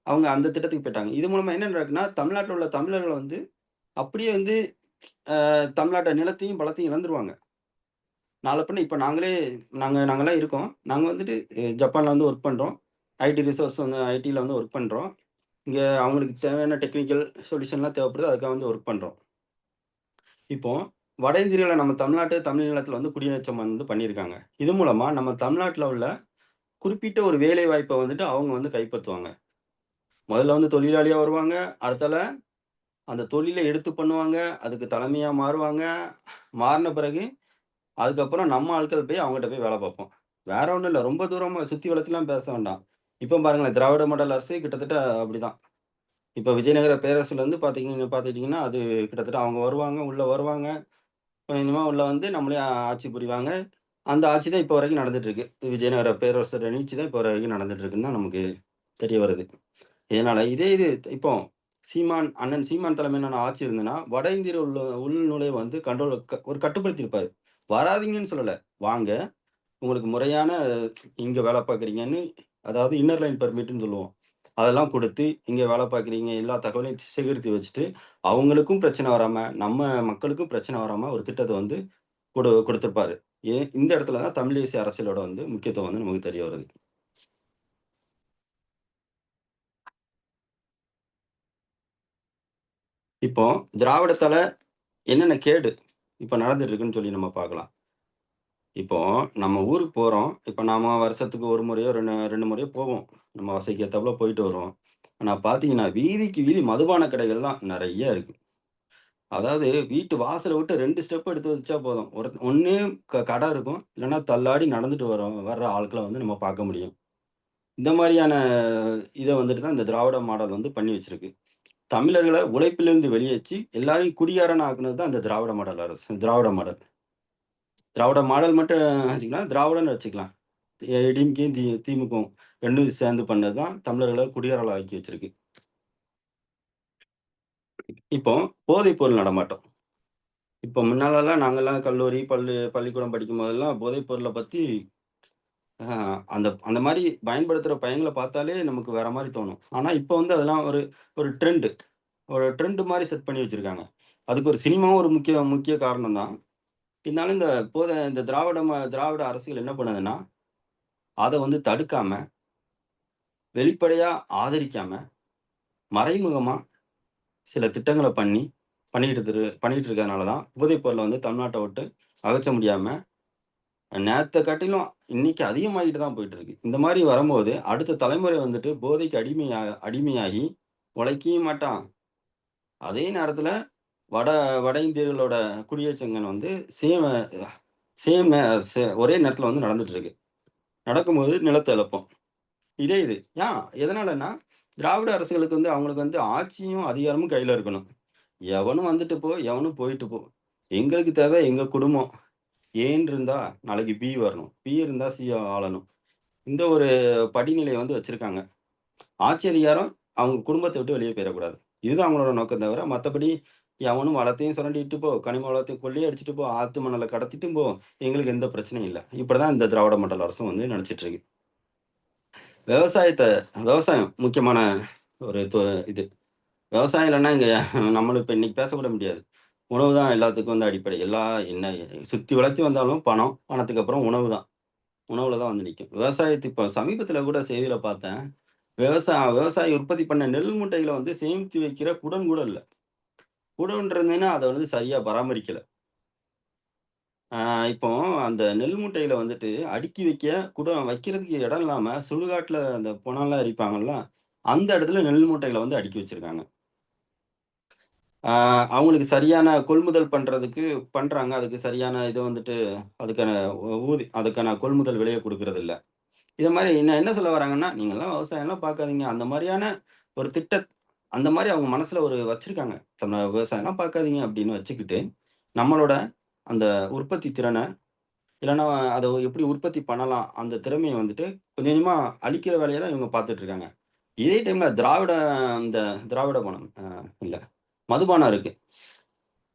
அவங்க அந்த திட்டத்துக்கு போய்ட்டாங்க. இது மூலமா என்ன நடக்குன்னா, தமிழ்நாட்டுல உள்ள தமிழர்கள் வந்து அப்படியே வந்து தமிழ்நாட்ட நிலத்தையும், பலத்தையும் இழந்துருவாங்க. நாள பின்ன இப்ப நாங்கலாம் இருக்கோம். நாங்க வந்துட்டு ஜப்பான்ல வந்து ஒர்க் பண்றோம். ஐடி ரிசோர்ஸ் வந்து ஐடில வந்து ஒர்க் பண்றோம். இங்க அவங்களுக்கு தேவையான டெக்னிக்கல் சொல்யூஷன்லாம் தேவைப்படுது. அதுக்காக வந்து ஒர்க் பண்றோம். இப்போ வட இந்தியால நம்ம தமிழ் நிலத்தில வந்து குடியேற்றம் வந்து பண்ணியிருக்காங்க. இது மூலமா நம்ம தமிழ்நாட்ல உள்ள குறிப்பிட்ட ஒரு வேலை வாய்ப்ப வந்துட்டு அவங்க வந்து கைப்பற்றுவாங்க. முதல்ல வந்து தொழிலாளியா வருவாங்க. அடுத்தால அந்த தொழில எடுத்து பண்ணுவாங்க. அதுக்கு தலைமையா மாறுவாங்க. மாறுன பிறகு அதுக்கப்புறம் நம்ம ஆட்கள் போய் அவங்கட்ட போய் வேல பார்ப்போம். வேற ஒண்ணும் இல்ல. ரொம்ப தூரமா சுத்தி வளைச்சுலாம் பேச வேண்டாம். இப்ப பாருங்களேன், திராவிட மாடல் அரசு கிட்டத்தட்ட அப்படிதான். இப்ப விஜயநகர பேரரசுலருந்து பார்த்துக்கிட்டீங்கன்னா, அது கிட்டத்தட்ட அவங்க வருவாங்க, உள்ள வருவாங்க. கொஞ்சம் கொஞ்சமா உள்ள வந்து நம்மளே ஆட்சி புரிவாங்க. அந்த ஆட்சி தான் இப்ப வரைக்கும் நடந்துட்டு இருக்கு. விஜயநகர பேரரசோட நீட்சி தான் இப்ப வரைக்கும் நடந்துட்டு இருக்குன்னு தான் நமக்கு தெரிய வருது. இதனால இதே இது இப்போ அண்ணன் சீமான் தலைமையிலான ஆட்சி இருந்ததுன்னா, வட இந்தியர் உள்நுழைவு வந்து ஒரு கட்டுப்படுத்தியிருப்பாரு. வராதீங்கன்னு சொல்லல. வாங்க. உங்களுக்கு முறையான இங்க வேலை பார்க்குறீங்கன்னு அதாவது இன்னர் லைன் பெர்மிட்ன்னு சொல்லுவோம். அதெல்லாம் குடுத்து, இங்க வேலை பார்க்குறீங்க, எல்லா தகவலையும் சேகரித்து வச்சுட்டு, அவங்களுக்கும் பிரச்சனை வராம, நம்ம மக்களுக்கும் பிரச்சனை வராம ஒரு திட்டத்த வந்து குடுத்திருப்பாரு. இந்த இடத்துல தான் தமிழ் தேசிய அரசியலோட வந்து முக்கியத்துவம் வந்து நமக்கு தெரிய வருது. இப்போ திராவிடத்தால என்னென்ன கேடு இப்ப நடந்துட்டு இருக்குன்னு சொல்லி நம்ம பார்க்கலாம். இப்போ நம்ம ஊருக்கு போறோம். இப்ப நாம வருஷத்துக்கு 1 முறையோ, 2 முறையோ போவோம். நம்ம வசதிக்கு ஏத்தாப்புல போயிட்டு வருவோம். ஆனா பார்த்தீங்கன்னா, வீதிக்கு வீதி மதுபான கடைகள் தான் நெறைய இருக்கு. அதாவது வீட்டு வாசல விட்டு 2 ஸ்டெப் எடுத்து வச்சா போதும். ஒண்ணு கடை இருக்கும். இல்லன்னா தள்ளாடி நடந்துட்டு வர்ற ஆட்கள வந்து நம்ம பார்க்க முடியும். இந்த மாரியான இத வந்துட்டு தான் இந்த திராவிட மாடல் வந்து பண்ணி வச்சிருக்கு. தமிழர்கள உழைப்பிலிருந்து வெளியேற்றி எல்லாரையும் குடிகாரனா ஆக்குனது தான் இந்த திராவிட மாடல் அரசு. திராவிட மாடல். திராவிட மாடல் மட்டும் வச்சுக்கலாம். திராவிடன்னு வச்சுக்கலாம். டிஎம்கேயும், திமுகவும் 2ம் சேர்ந்து பண்ணது தான் தமிழர்கள குடியாரலா ஆக்கி வச்சிருக்கு. இப்போ போதைப் பொருள் நடமாட்டம். இப்போ முன்னாலலாம் நாங்கலாம் கல்லூரி, பள்ளிக்கூடம் படிக்கும்போதெல்லாம் போதைப் பொருள பத்தி அ அந்த அந்த மாரி பயன்படுத்துற பையங்கள பார்த்தாலே நமக்கு வேற மாரி தோணும். ஆனா இப்ப வந்து அதெல்லாம் ஒரு ஒரு ட்ரெண்ட். ஒரு ட்ரெண்ட் மாரி செட் பண்ணி வச்சிருக்காங்க. அதுக்கு ஒரு சினிமாவும் ஒரு முக்கிய முக்கிய காரணம் தான். இருந்தாலும் இந்த திராவிட அரசியல் என்ன பண்ணுதுன்னா, அத வந்து தடுக்காம, வெளிப்படையா ஆதரிக்காம, மறைமுகமா சில திட்டங்கள பண்ணிட்டு இருக்கிறதுனால தான், போதைப் பொருள வந்து தமிழ்நாட்ட விட்டு அகற்ற முடியாம, நேத்த காட்டிலும் இன்னைக்கு அதிகமாகிட்டு தான் போயிட்டு இருக்கு. இந்த மாரி வரும்போது, அடுத்த தலைமுறை வந்துட்டு போதைக்கு அடிமையாகி உழைக்கவும் மாட்டான். அதே நேரத்தில வட வட இந்தியர்களோட குடியேற்றங்கள் வந்து சேம் சேம் நே சே ஒரே நேரத்தில வந்து நடந்துட்டு இருக்கு. நடக்கும்போது நிலத்த இழப்போம். இது. எதனாலன்னா, திராவிட அரசுகளுக்கு வந்து அவங்களுக்கு வந்து ஆட்சியும், அதிகாரமும் கையில இருக்கணும். எவனும் வந்துட்டு போ, எவனும் போயிட்டு போ. எங்களுக்கு தேவை எங்க குடும்பம். ஏன்னு இருந்தா, நாளைக்கு பி வரணும். பி இருந்தா சி ஆளணும். இந்த ஒரு படிநிலைய வந்து வச்சிருக்காங்க. ஆட்சி அதிகாரம் அவங்க குடும்பத்த விட்டு வெளிய போயிறக்கூடாது. இதுதான் அவங்களோட நோக்கம் தவிர, மத்தபடி எவனும் வளத்தையும் சுரண்டிட்டு போ, கனிம வளத்தையும் கொள்ளை அடிச்சுட்டு போ, ஆத்து மணல கடத்திட்டும் போ, எங்களுக்கு எந்த பிரச்சனையும் இல்ல. இப்படிதான் இந்த திராவிட மாடல் அரசும் வந்து நெனச்சிட்டு இருக்கு. விவசாயத்த விவசாயம் முக்கியமான ஒரு இது. விவசாயம் இல்லன்னா இங்க நம்மளும் இப்ப இன்னைக்கு பேசக்கூட முடியாது. உணவு தான் எல்லாத்துக்கும் வந்து அடிப்படை. என்ன சுத்தி வளைத்து வந்தாலும் பணம், பணத்துக்கு அப்புறம் உணவு தான். உணவுல தான் வந்து நிக்கும். இப்ப சமீபத்தில கூட செய்தியில பார்த்தேன். விவசாயி உற்பத்தி பண்ண நெல் மூட்டைகள வந்து சேமித்து வைக்கிற குடோன் கூட இல்ல. குடோன் இருந்ததுன்னா, அத வந்து சரியா பராமரிக்கல. ஆ இப்போ அந்த நெல் மூட்டைகள வந்துட்டு அடுக்கி வைக்கிறதுக்கு இடம் இல்லாம, சுடுகாட்ல அந்த பொணம்லாம் எரிப்பாங்கல்ல, அந்த இடத்துல நெல் மூட்டைகள வந்து அடுக்கி வச்சிருக்காங்க. ஆ அவங்களுக்கு சரியான கொள்முதல் பண்றாங்க. அதுக்கு சரியான இது வந்துட்டு அதுக்கான அதுக்கான கொள்முதல் விலைய குடுக்குறதில்ல. இது மாரி என்ன சொல்ல வராங்கன்னா, "நீங்கலாம் விவசாயம்லாம் பார்க்காதீங்க." ஒரு திட்டத் அந்த மாரி அவங்க மனசுல வச்சிருக்காங்க. விவசாயம்லாம் பார்க்காதீங்க அப்படின்னு வச்சுக்கிட்டு, நம்மளோட அந்த உற்பத்தி திறன, இல்லன்னா அத எப்படி உற்பத்தி பண்ணலாம், அந்த திறமைய வந்துட்டு கொஞ்சம் கொஞ்சமா அழிக்கிற வேலைய தான் இவங்க பார்த்துட்டு இருக்காங்க. இதே டைம்ல இந்த திராவிட பானம் இல்ல மதுபானம் இருக்கு.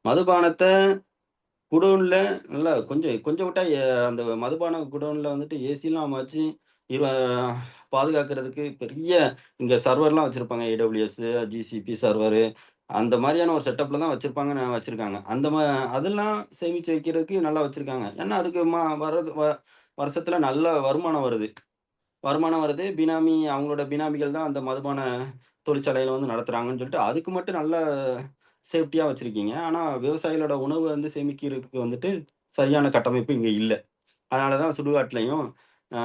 மதுபானத்த குடோன்ல நல்லா கொஞ்சம் கொஞ்சம் விட்டா அந்த மதுபான குடோன்ல வந்துட்டு ஏசிலாம் வச்சு இவ பாதுகாக்கிறதுக்கு பெரிய இங்க சர்வர்லாம் வச்சிருப்பாங்க. AWS, GCP சர்வரு, அந்த மாரியான ஒரு செட்டப்ல தான் வச்சிருக்காங்க. அதெல்லாம் சேமிச்சு வைக்கிறதுக்கு நல்லா வச்சிருக்காங்க. ஏன்னா, அதுக்கு வர்றது வருஷத்துல நல்ல வருமானம் வருது. வருமானம் வருது. அவங்களோட பினாமிகள் தான் அந்த மதுபான தொழிற்சாலைகள வந்து நடத்துறாங்கன்னு சொல்லிட்டு, அதுக்கு மட்டும் நல்ல சேஃப்டியா வச்சிருக்கீங்க. ஆனா, விவசாயிகளோட உணவு வந்து சேமிக்கிறதுக்கு வந்துட்டு சரியான கட்டமைப்பு இங்க இல்ல. அதனால தான் சுடுகாட்லயும், ஆ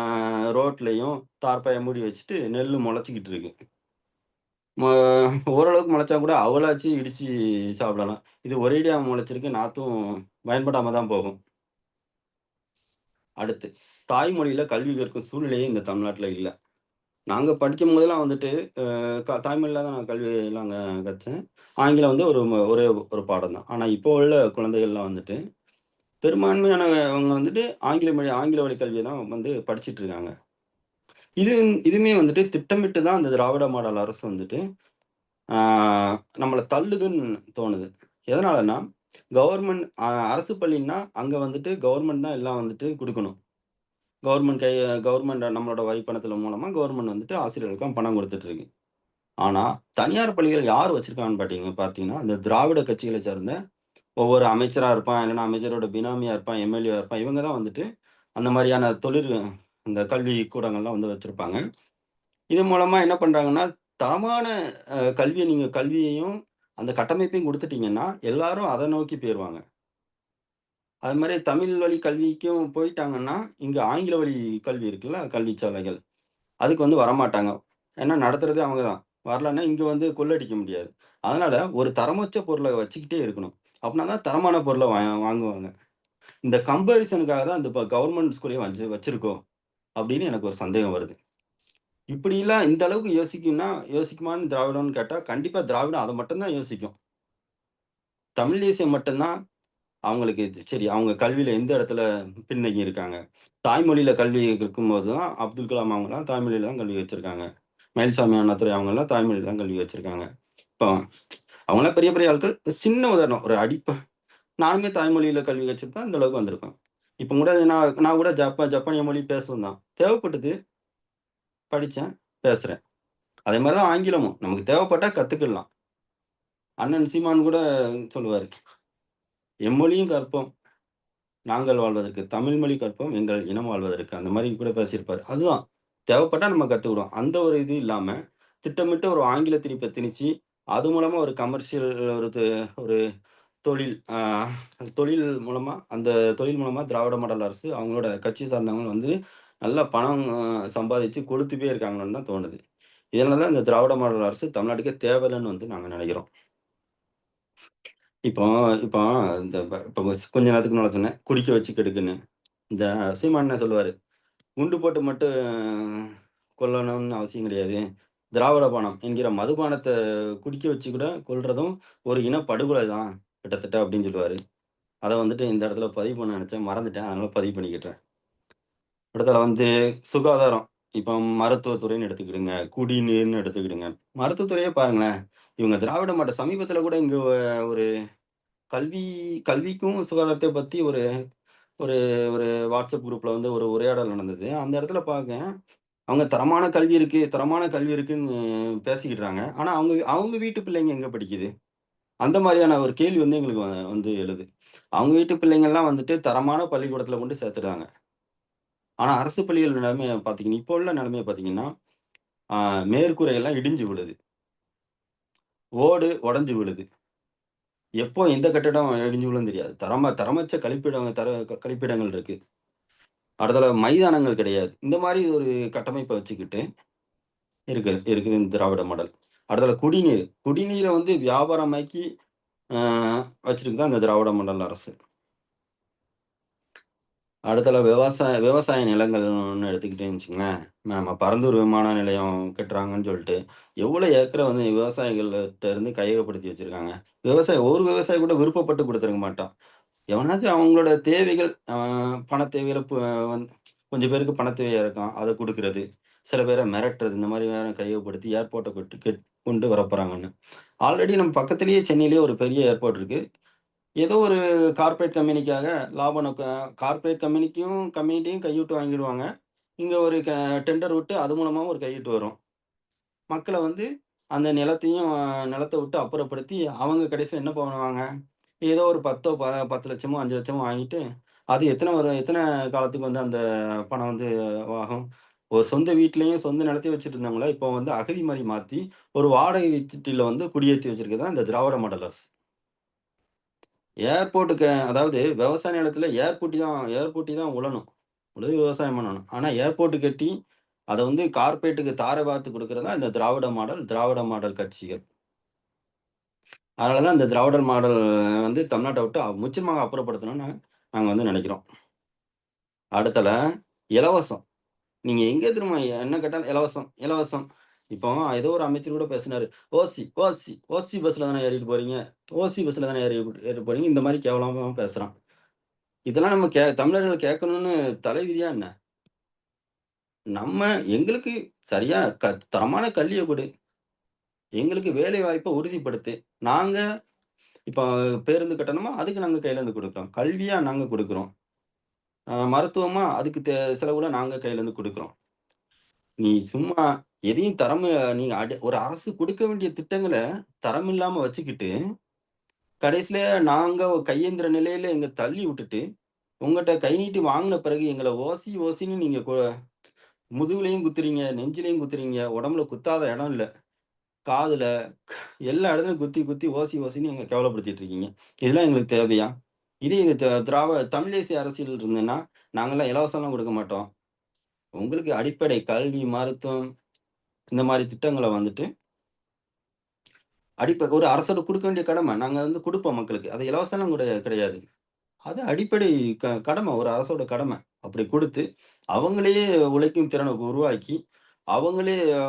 ரோட்லயும் தார்ப்பாய மூடி வச்சுட்டு நெல்லு மொளச்சுக்கிட்டு இருக்கு. ம ஓரளவுக்கு மொளச்சா கூட அவலாச்சு இடிச்சு சாப்பிடலாம். இது ஒரேடியா மொளச்சிருக்கு. நாத்தும் பயன்படாம தான் போகும். அடுத்து, தாய்மொழியில கல்வி கற்கும் சூழ்நிலையே இந்த தமிழ்நாட்ல இல்ல. நாங்க படிக்கும்போதெல்லாம் வந்துட்டு, அ தாய்மொழியில தான் நான் கல்விலாம் அங்க கற்றேன். ஆங்கிலம் வந்து ஒரே ஒரு பாடம் தான். ஆனா, இப்போ உள்ள குழந்தைகள்லாம் வந்துட்டு, பெரும்பான்மையானவங்க வந்துட்டு ஆங்கில வழி கல்விய தான் வந்து படிச்சுட்டு இருக்காங்க. இது இதுவுமே வந்துட்டு திட்டமிட்டு தான் அந்த திராவிட மாடல் அரசு வந்துட்டு, ஆ நம்மள தள்ளுதுன்னு தோணுது. எதனாலன்னா, அரசு பள்ளின்னா, அங்க வந்துட்டு கவர்மெண்ட் தான் எல்லாம் வந்துட்டு குடுக்கணும். கவர்மெண்ட் நம்மளோட வரி பணத்தில மூலமா கவர்மெண்ட் வந்துட்டு ஆசிரியர்களுக்கெல்லாம் பணம் குடுத்துட்டு இருக்கு. ஆனா, தனியார் பள்ளிகள் யார் வச்சிருக்காங்கன்னு பார்த்தீங்கன்னா, அந்த திராவிட கட்சிகளை சேர்ந்த ஒவ்வொரு அமைச்சரா இருப்பான், இல்லன்னா அமைச்சரோட பினாமியா இருப்பான், எம்எல்ஏவா இருப்பான். இவங்க தான் வந்துட்டு அந்த மாரியான இந்த கல்வி கூடங்கள்லாம் வந்து வச்சிருப்பாங்க. இது மூலமா என்ன பண்றாங்கன்னா, தரமான கல்வியையும், அந்த கட்டமைப்பையும் குடுத்துட்டீங்கன்னா, எல்லாரும் அத நோக்கி போயிருவாங்க. அது மாரி தமிழ் வழி கல்விக்கும் போயிட்டாங்கன்னா, இங்க ஆங்கில வழி கல்வி இருக்குல்ல, கல்விச்சாலைகள். அதுக்கு வந்து வரமாட்டாங்க. ஏன்னா நடத்துறதே அவங்க தான். வரலன்னா இங்க வந்து கொள்ளடிக்க முடியாது. அதனால ஒரு தரமற்ற பொருள வச்சுக்கிட்டே இருக்கணும். அப்பனா தான் தரமான பொருள வாங்குவாங்க. இந்த கம்பேரிசனுக்காக தான் இந்த கவர்ன்மென்ட் ஸ்கூலயே வச்சிருக்கோ! அப்படின்னு எனக்கு ஒரு சந்தேகம் வருது. இப்படிலாம் இந்த அளவுக்கு யோசிக்குமான்னு திராவிடம்ன்னு கேட்டா, கண்டிப்பா திராவிடம் அத மட்டும் தான் யோசிக்கும். தமிழ் தேசியம் மட்டும் தான் அவங்களுக்கு சரி அவங்க கல்வியில எந்த இடத்துல பின்தங்கி இருக்காங்க. தாய்மொழியில கல்வி கற்கும்போது தான் அப்துல் கலாம் அவங்கலாம் தாய்மொழியில தான் கல்வி வச்சிருக்காங்க. மயில்சாமி அண்ணாதுரை அவங்கலாம் தாய்மொழியில தான் கல்வி வச்சிருக்காங்க. இப்போ அவங்கலாம் பெரிய பெரிய ஆட்கள். சின்ன உதாரணம். நானுமே தாய்மொழியில கல்வி கற்று தான் இந்த அளவுக்கு வந்திருக்கேன். இப்ப கூட நான் நான் கூட ஜப்பானிய மொழி பேசுவேன் தான். தேவைப்பட்டது, படிச்சேன், பேசுறேன். அதே மாரி தான் ஆங்கிலமும். நமக்கு தேவைப்பட்டா கத்துக்கலாம். அண்ணன் சீமான் கூட சொல்லுவாரு. எம்மொழியும் கற்போம். நாங்கள் வாழ்வதற்கு. தமிழ் மொழி கற்போம். எங்கள் இனம் வாழ்வதற்கு. அந்த மாரி கூட பேசியிருப்பாரு. அதுதான். தேவைப்பட்டா நம்ம கத்துக்கிடுவோம். அந்த ஒரு இது இல்லாம, திட்டமிட்டு ஒரு ஆங்கில திணிப்ப திணிச்சு, அது மூலமா ஒரு கமர்ஷியல் ஒரு து ஒரு தொழில் தொழில் மூலமா தொழில் மூலமா திராவிட மாடல் அரசு அவங்களோட கட்சி சார்ந்தவங்க வந்து நல்லா பணம் சம்பாதிச்சு கொழுத்துட்டே இருக்காங்கன்னு தான் தோணுது. இதனால தான் இந்த திராவிட மாடல் அரசு தமிழ்நாட்டுக்கே தேவையில்லன்னு வந்து நாங்க நெனைக்கிறோம். இப்போ இப்போ இப்போ கொஞ்ச நேரத்துக்கு முன்னால சொன்னேன். குடிக்க வச்சு கெடுக்குன்னு. இந்த சீமான் என்ன சொல்லுவாரு? குண்டு போட்டு மட்டும் கொல்லணும்னு அவசியம் கிடையாது. திராவிட பானம் என்கிற மதுபானத்த குடிக்க வச்சு கூட கொல்றதும் ஒரு இனப்படுகொலை தான் கிட்டத்தட்ட அப்படின்னு சொல்லுவாரு. அத வந்துட்டு இந்த இடத்துல பதிவு பண்ண நெனச்சேன். மறந்துட்டேன். அதனால பதிவு பண்ணிக்கிட்டேன். இடத்துல வந்து சுகாதாரம். இப்ப மருத்துவத்துறைன்னு எடுத்துக்கிடுங்க. குடிநீர்ன்னு எடுத்துக்கிடுங்க. மருத்துவத்துறையே பாருங்களேன். இவங்க திராவிட மாடல் சமீபத்தில கூட இங்க ஒரு கல்வி கல்விக்கும் சுகாதாரத்த பத்தி ஒரு ஒரு ஒரு WhatsApp குரூப்ல வந்து ஒரு உரையாடல் நடந்தது. அந்த இடத்துல பாக்கேன், அவங்க தரமான கல்வி இருக்குன்னு பேசிக்கிடுறாங்க. ஆனா அவங்க அவங்க வீட்டு பிள்ளைங்க எங்க படிக்குது? அந்த மாரியான ஒரு கேள்வி வந்து எங்களுக்கு வந்து எழுது. அவங்க வீட்டு பிள்ளைங்கலாம் வந்துட்டு தரமான பள்ளிக்கூடத்துல கொண்டு சேர்த்துடுறாங்க. ஆனா அரசு பள்ளிகள் நிலைமைய பாத்தீங்கன்னா, இப்போ உள்ள நிலைமைய பாத்தீங்கன்னா, ஆ மேற்கூரை எல்லாம் இடிஞ்சு விழுது. ஓடு உடைஞ்சு விழுது. எப்போ எந்த கட்டிடம் இடிஞ்சு விழும்னு தெரியாது. தரமற்ற கழிப்பிடங்கள் இருக்கு. அடுத்தல மைதானங்கள் கிடையாது. இந்த மாரி ஒரு கட்டமைப்ப வச்சுக்கிட்டு இருக்குது இந்த திராவிட மாடல். அடுத்தது குடிநீர். குடிநீர வந்து வியாபாரமாக்கி ஆ வச்சிருக்கு தான் இந்த திராவிட மாடல் அரசு. அடுத்தல விவசாய நிலங்கள்னு எடுத்துக்கிட்டீங்கன்னு வச்சுக்கங்களேன், நம்ம பரந்தூர் விமான நிலையம் கட்டுறாங்கன்னு சொல்ட்டு, எவ்வளோ ஏக்கர வந்து விவசாயிகள்ட்ட இருந்து கையகப்படுத்தி வச்சிருக்காங்க. ஒரு விவசாயி கூட விருப்பப்பட்டு குடுத்துருக்க மாட்டான். எவனாச்சும் அவங்களோட தேவைகள் பண தேவைகள வந்து கொஞ்சம் பேருக்கு பண தேவையா இருக்கும். அத குடுக்குறது. சில பேர மிரட்டுறது. இந்த மாரி வேற கையகப்படுத்தி ஏர்போர்ட்ட கொண்டு வரப்போறாங்கன்னு. ஆல்ரெடி நம்ம பக்கத்திலேயே சென்னையிலேயே ஒரு பெரிய ஏர்போர்ட் இருக்கு. ஏதோ ஒரு கார்ப்பரேட் கம்பெனிக்காக லாப நோக்கம் கம்பெனிட்டயும் கையூட்டு வாங்கிடுவாங்க. இங்க ஒரு டெண்டர் விட்டு அது மூலமாவும் ஒரு கையூட்டு வரும். மக்கள வந்து அந்த நிலத்தையும் நிலத்த விட்டு அப்புறப்படுத்தி, அவங்க கடைசியில என்ன பண்ணுவாங்க, ஏதோ ஒரு 10ஓ 10,00,000மோ 5,00,000மோ வாங்கிட்டு, அது எத்தன காலத்துக்கு வந்து அந்த பணம் வந்து ஆகும்? ஒரு சொந்த வீட்லயும், சொந்த நிலத்தையும் வச்சுட்டு இருந்தவங்கள, இப்போ வந்து அகதி மாரி மாத்தி, ஒரு வாடகை வீட்டில வந்து குடியேத்தி வச்சிருக்கிறது தான் இந்த திராவிட மாடல் அரசு. ஏர்போர்ட்டுக்கு அதாவது விவசாய நிலத்தில ஏர்பூட்டி தான் உழணும். உழுது விவசாயம் பண்ணணும். ஆனா ஏர்போர்ட் கட்டி, அத வந்து கார்ப்பரேட்டுக்கு தாரை வார்த்து குடுக்குறது தான் இந்த திராவிட மாடல் கட்சிகள். அதனால தான் இந்த திராவிடர் மாடல் வந்து தமிழ்நாட்ட விட்டு முற்றிலுமாக அப்புறப்படுத்தணும்னு நாங்க வந்து நெனைக்கிறோம். அடுத்தல இலவசம். நீங்க எங்க தெரியுமா என்ன கேட்டாலும் இலவசம், இலவசம். இப்போ ஏதோ ஒரு அமைச்சர் கூட பேசினாரு. ஓசி பஸ்ல தானே ஏறிட்டு போறீங்க. ஓசி பஸ்ல தானே ஏறி போறீங்க. இந்த மாரி கேவலமா பேசுறான். இதெல்லாம் நம்ம தமிழர்கள் கேட்கணும்னு தலைவிதியா என்ன? நம்ம எங்களுக்கு சரியா தரமான கல்விய குடு. எங்களுக்கு வேலை வாய்ப்ப உறுதிப்படுத்து. நாங்க இப்ப பேருந்து கட்டணமா, அதுக்கு நாங்க கையிலருந்து குடுக்குறோம். கல்வியா நாங்க குடுக்குறோம். மருத்துவமா அதுக்கு செலவுல நாங்க கையிலருந்து குடுக்குறோம். நீ சும்மா எதையும் நீங்க ஒரு அரசு குடுக்க வேண்டிய திட்டங்கள தரமில்லாம வச்சுக்கிட்டு, கடைசில நாங்க கையேந்துற நிலையில எங்க தள்ளி விட்டுட்டு, உங்கட்ட கை நீட்டி வாங்குன பிறகு எங்கள ஓசின்னு நீங்க முதுகுலயும் குத்துறீங்க, நெஞ்சிலயும் குத்துறீங்க, உடம்புல குத்தாத இடம் இல்ல. காதுல, எல்லா இடத்துலயும் குத்தி, குத்தி ஓசின்னு எங்கள கேவலப்படுத்திட்டு இருக்கீங்க. இதெல்லாம் எங்களுக்கு தேவையா? இதே இது தமிழ் தேசிய அரசியல் இருந்ததுன்னா, நாங்கலாம் இலவசம்லாம் குடுக்க மாட்டோம். உங்களுக்கு அடிப்படை கல்வி, மருத்துவம் இந்த மாரி திட்டங்கள வந்துட்டு ஒரு அரசோட குடுக்க வேண்டிய கடமை. நாங்க வந்து குடுப்போம் மக்களுக்கு. அது இலவசம்லாம் கிடையாது. அது அடிப்படை கடமை. ஒரு அரசோட கடமை. அப்படி குடுத்து, அவங்களே உழைக்கும் திறன உருவாக்கி, அவங்களே அ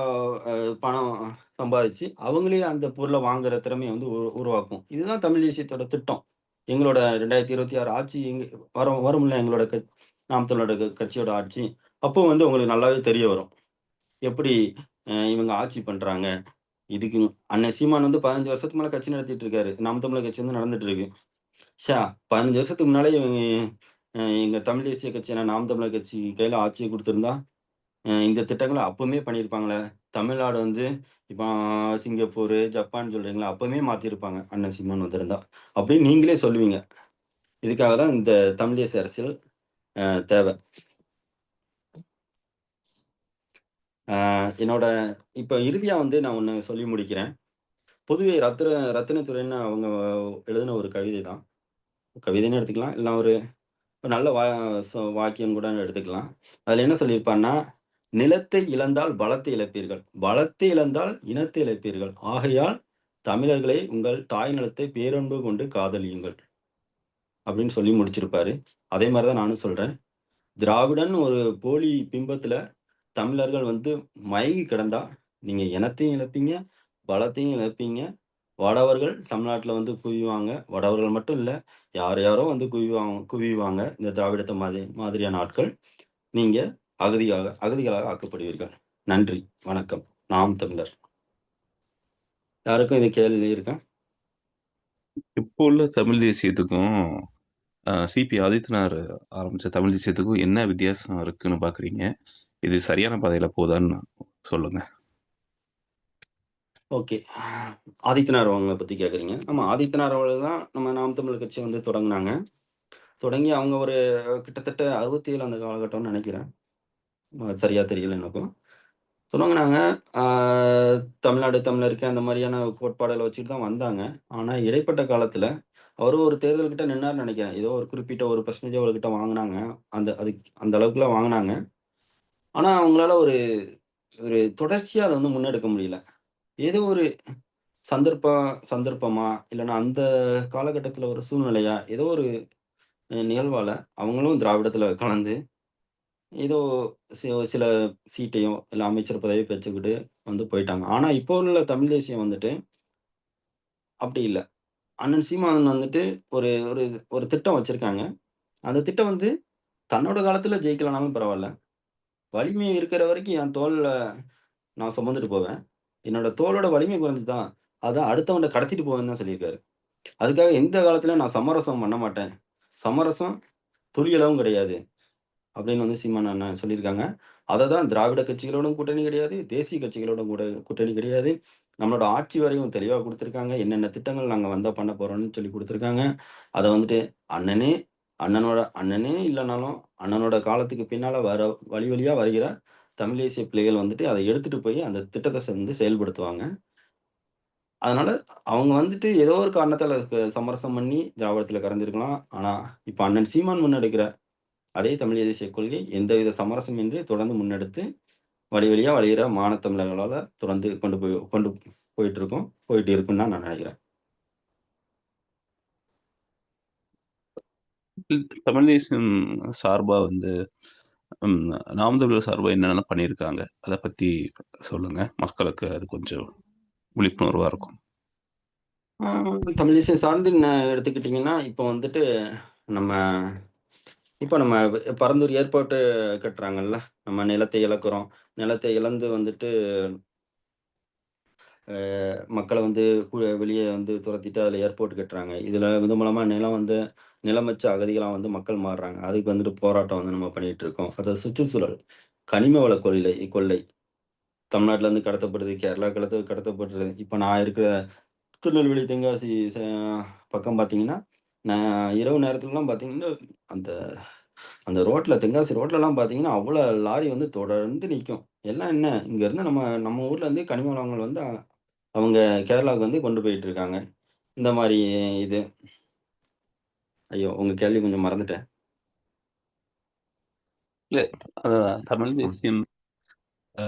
அ பணம் சம்பாதிச்சு, அவங்களே அந்த பொருள வாங்குற திறமைய வந்து உருவாக்கும். இதுதான் தமிழ் தேசியத்தோட திட்டம். எங்களோட 2026 ஆட்சி வரும்ல எங்களோட நாம் தமிழரோட கட்சியோட ஆட்சி. அப்போ வந்து உங்களுக்கு நல்லாவே தெரிய வரும். எப்படி இவங்க ஆட்சி பண்றாங்க. இதுக்கு அண்ணன் சீமான் வந்து 15 வருஷத்துக்கு மேல கட்சி நடத்திட்டு இருக்காரு. நாம் தமிழர் கட்சி வந்து நடந்துட்டு இருக்கு. 15 வருஷத்துக்கு முன்னாலே இவங்க எங்க தமிழ் தேசிய கட்சியான நாம் தமிழர் கட்சி கையில ஆட்சிய குடுத்திருந்தா, இந்த திட்டங்கள அப்பவுமே பண்ணியிருப்பாங்களே! தமிழ்நாடு வந்து இப்போ சிங்கப்பூரு, ஜப்பான் சொல்றீங்களா, அப்பவுமே மாத்திருப்பாங்க. அண்ணன் சீமான் வந்திருந்தா. அப்படின்னு நீங்களே சொல்லுவீங்க. இதுக்காக தான் இந்த தமிழ் தேசிய அரசியல் தேவ. என்னோட இப்ப இறுதியா வந்து நான் ஒண்ணு சொல்லி முடிக்கிறேன். பொதுவே ரத்தினத்துரைன்னு அவங்க எழுதின ஒரு கவிதை தான். கவிதைன்னு எடுத்துக்கலாம். இல்ல ஒரு ஒரு நல்ல வாக்கியம் கூட எடுத்துக்கலாம். அதுல என்ன சொல்லியிருப்பார்ன்னா, "நிலத்தை இழந்தால் பலத்தை இழப்பீர்கள். பலத்தை இழந்தால் இனத்தை இழப்பீர்கள். ஆகையால் தமிழர்களே உங்கள் தாய் நிலத்தை பேரன்பு கொண்டு காதலியுங்கள்." அப்படின்னு சொல்லி முடிச்சிருப்பாரு. அதே மாரி தான் நானும் சொல்றேன். திராவிடன் ஒரு போலி பிம்பத்துல தமிழர்கள் வந்து மயங்கி கிடந்தா, நீங்க இனத்தையும் இழப்பீங்க, பலத்தையும் இழப்பீங்க. வடவர்கள் தமிழ்நாட்டுல வந்து குவிவாங்க. வடவர்கள் மட்டும் இல்ல, யார் யாரோ வந்து குவிவாங்க. இந்த திராவிடத்த மாதிரியான ஆட்கள். நீங்க அகதிகளாக ஆக்கப்படுவீர்கள். நன்றி, வணக்கம். நாம் தமிழர். யாருக்கும் இது கேள்வி இருக்கா? இப்போ உள்ள தமிழ் தேசியத்துக்கும், சிபி ஆதித்தனார் ஆரம்பிச்ச தமிழ் தேசியத்துக்கும் என்ன வித்தியாசம் இருக்குன்னு பார்க்குறீங்க? இது சரியான பாதையில போதான்னு சொல்லுங்க. ஓகே. ஆதித்தனார் அவங்கள பத்தி கேட்குறீங்க. ஆமா, ஆதித்தனார் அவர்கள் தான் நம்ம நாம் தமிழர் கட்சிய வந்து தொடங்குனாங்க. தொடங்கி அவங்க ஒரு கிட்டத்தட்ட 67 அந்த காலகட்டம்னு நெனைக்கிறேன். சரியா தெரியல எனக்கும். தொடங்குனாங்க. ஆ தமிழ்நாடு தமிழருக்கு அந்த மாரியான கோட்பாடுகள வச்சுட்டு தான் வந்தாங்க. ஆனா இடைப்பட்ட காலத்துல அவரு ஒரு தேர்தல் கிட்ட நின்னாருன்னு நெனைக்கிறேன். ஏதோ ஒரு குறிப்பிட்ட ஒரு பெர்சன்டேஜ் அவர்கிட்ட வாங்குனாங்க. அந்த அளவுக்குலாம் வாங்குனாங்க. ஆனா அவங்களால ஒரு ஒரு தொடர்ச்சியா அத வந்து முன்னெடுக்க முடியல. ஏதோ ஒரு சந்தர்ப்பமா, இல்லன்னா அந்த காலகட்டத்துல ஒரு சூழ்நிலையா, ஏதோ ஒரு நிகழ்வால அவங்களும் திராவிடத்துல கலந்து, ஏதோ சில சீட்டையோ, இல்ல அமைச்சர் பதவியோ பெற்றுக்கிட்டு வந்து போயிட்டாங்க. ஆனா இப்போ உள்ள தமிழ் தேசியம் வந்துட்டு அப்படி இல்ல. அண்ணன் சீமான் வந்துட்டு ஒரு ஒரு ஒரு திட்டம் வச்சிருக்காங்க. அந்த திட்டம் வந்து தன்னோட காலத்துல ஜெயிக்கலனாலும் பரவால்ல. வலிமை இருக்கிற வரைக்கும் என் தோள்ல நான் சுமந்துட்டு போவேன். என்னோட தோளோட வலிமை குறைஞ்சுதா, அதான் அடுத்தவன்ட்ட கடத்திட்டு போவேன்னு தான் சொல்லியிருக்காரு. அதுக்காக எந்த காலத்திலயும் நான் சமரசம் பண்ண மாட்டேன். சமரசம் துளியளவும் கிடையாது. அப்படின்னு வந்து சீமான் அண்ணன் சொல்லியிருக்காங்க. அததான் திராவிட கட்சிகளோடும் கூட்டணி கிடையாது. தேசிய கட்சிகளோடும் கூட கூட்டணி கிடையாது. நம்மளோட ஆட்சி வரைவும் தெளிவா குடுத்துருக்காங்க. என்னென்ன திட்டங்கள் நாங்க வந்தா பண்ண போறோம்ன்னு சொல்லி குடுத்துருக்காங்க. அத வந்துட்டு அண்ணனே அண்ணனே இல்லனாலும், அண்ணனோட காலத்துக்கு பின்னால வழி வழியா வருகிற தமிழ் தேசிய பிள்ளைகள் வந்துட்டு அத எடுத்துட்டு போய் அந்த திட்டத்த செயல்படுத்துவாங்க. அதனால அவங்க வந்துட்டு ஏதோ ஒரு காரணத்தால சமரசம் பண்ணி திராவிடத்துல கரைஞ்சிருக்கலாம். ஆனா, இப்ப அண்ணன் சீமான் முன்னெடுக்கிற அதே தமிழ் தேசிய கொள்கை எந்தவித சமரசமின்றி தொடர்ந்து முன்னெடுத்து வழி வழியா வருகிற மானத்தமிழர்களால தொடர்ந்து கொண்டு போயிட்டு இருக்கோம். போயிட்டு இருக்குன்னு தான் நான் நினைக்கிறேன். தமிழ் தேசியம் சார்பா வந்து ம் நாம் தமிழர் சார்பா என்னென்ன பண்ணியிருக்காங்க? அத பத்தி சொல்லுங்க. மக்களுக்கு அது கொஞ்சம் விழிப்புணர்வா இருக்கும். ஆ தமிழ் தேசியம் சார்ந்து எடுத்துக்கிட்டீங்கன்னா, இப்போ வந்துட்டு நம்ம நம்ம பரந்தூர் ஏர்போர்ட்டு கட்டுறாங்கல்ல. நம்ம நிலத்தை இழக்கிறோம். நிலத்தை இழந்து வந்துட்டு அ மக்கள வந்து வெளிய வந்து துரத்திட்டு அதில ஏர்போர்ட் கட்டுறாங்க. இது மூலமா நிலமற்ற அகதிகளா வந்து மக்கள் மாறுறாங்க. அதுக்கு வந்துட்டு போராட்டம் வந்து நம்ம பண்ணிட்டு இருக்கோம். அது சுற்றுச்சூழல், கனிம வள கொள்ளை. தமிழ்நாட்டிலேருந்து கடத்தப்படுது, கேரளாக்கு கடத்தப்படுது. இப்ப நான் இருக்கிற திருநெல்வேலி, தென்காசி பக்கம் பார்த்தீங்கன்னா, நான் இரவு நேரத்துலலாம் பார்த்தீங்கன்னா, அந்த அந்த தென்காசி ரோட்லலாம் பார்த்தீங்கன்னா, அவ்வளோ லாரி வந்து தொடர்ந்து நிக்கும். எல்லாம் என்ன, இங்கேருந்து நம்ம நம்ம ஊர்லேருந்து கனிம வளங்கள் வந்து அவங்க கேரளாவுக்கு வந்து கொண்டு போயிட்டு இருக்காங்க. இந்த மாரி இது. ஐயோ! உங்க கேள்வி கொஞ்சம் மறந்துட்டேன். இல்ல அதான் தமிழ் ம். தேசியம் அ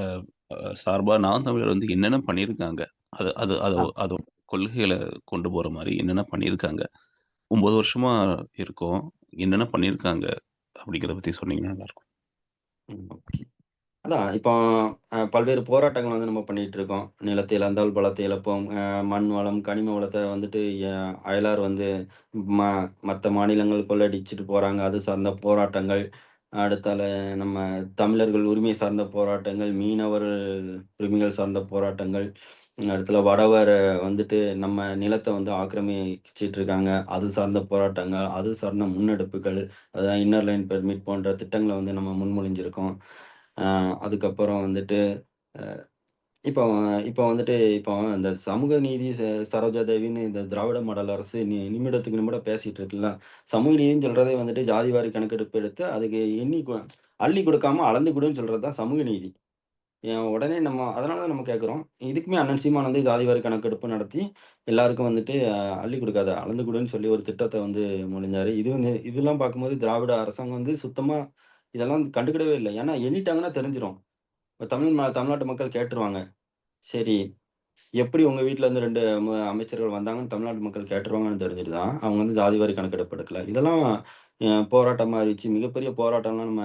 சார்பா நாம் தமிழர் வந்து என்னென்ன பண்ணியிருக்காங்க? அது அது அது ஆ. அதோட கொள்கைகள கொண்டு போற மாரி என்னென்ன பண்ணியிருக்காங்க? 9 வருஷமா இருக்கோம். என்னென்ன பண்ணியிருக்காங்க? அப்படிங்கிறத பத்தி சொன்னீங்கன்னா நல்லாருக்கும். ம். ஓகே. அதான் இப்போ பல்வேறு போராட்டங்கள் வந்து நம்ம பண்ணிட்டு இருக்கோம். நிலத்தை இழந்தால் பலத்தை இழப்போம். மண் வளம், கனிம வளத்த வந்துட்டு அயலார் வந்து ம மத்த மாநிலங்கள் கொள்ளையடிச்சுட்டு போறாங்க. அது சார்ந்த போராட்டங்கள். அடுத்தால நம்ம தமிழர்கள் உரிமை சார்ந்த போராட்டங்கள், மீனவர் உரிமைகள் சார்ந்த போராட்டங்கள். அடுத்துல வடவர வந்துட்டு நம்ம நிலத்த வந்து ஆக்கிரமிச்சிட்டு இருக்காங்க. அது சார்ந்த போராட்டங்கள், அது சார்ந்த முன்னெடுப்புகள். அதான் இன்னர் லைன் பெர்மிட் போன்ற திட்டங்கள வந்து நம்ம முன்மொழிஞ்சிருக்கோம். அ அதுக்கப்புறம் வந்துட்டு, அ இப்போ இப்போ வந்துட்டு இப்போ இந்த சமூக நீதி சரோஜா தேவின்னு இந்த திராவிட மாடல் அரசு நிமிடத்துக்கு நிமிடம் பேசிட்டு இருக்குல்ல. சமூக நீதின்னு சொல்றதே வந்துட்டு ஜாதி வாரி கணக்கெடுப்பு எடுத்து அதுக்கு அள்ளி குடுக்காம அளந்து குடுன்னு சொல்றது தான் சமூக நீதி. உடனே அதனால தான் நம்ம கேட்கிறோம். இதுக்குமே அண்ணன் சீமான் வந்து ஜாதி வாரி கணக்கெடுப்பு நடத்தி எல்லாருக்கும் வந்துட்டு அள்ளி குடுக்காத அளந்து குடுன்னு சொல்லி ஒரு திட்டத்த வந்து மொழிஞ்சாரு. இதெல்லாம் பார்க்கும்போது திராவிட அரசாங்கம் வந்து சுத்தமா இதெல்லாம் கண்டுக்கிடவே இல்ல. ஏன்னா எண்ணிட்டாங்கன்னா தெரிஞ்சிரும். இப்ப தமிழ்நாட்டு மக்கள் கேட்டுருவாங்க. சரி, எப்படி உங்க வீட்ல இருந்து 2 அமைச்சர்கள் வந்தாங்கன்னு தமிழ்நாட்டு மக்கள் கேட்டுருவாங்கன்னு தெரிஞ்சுட்டு தான், அவங்க வந்து ஜாதி வாரி கணக்கெடுப்பு எடுக்கல. இதெல்லாம் போராட்டமா அறிவிச்சு மிகப்பெரிய போராட்டம்லாம் நம்ம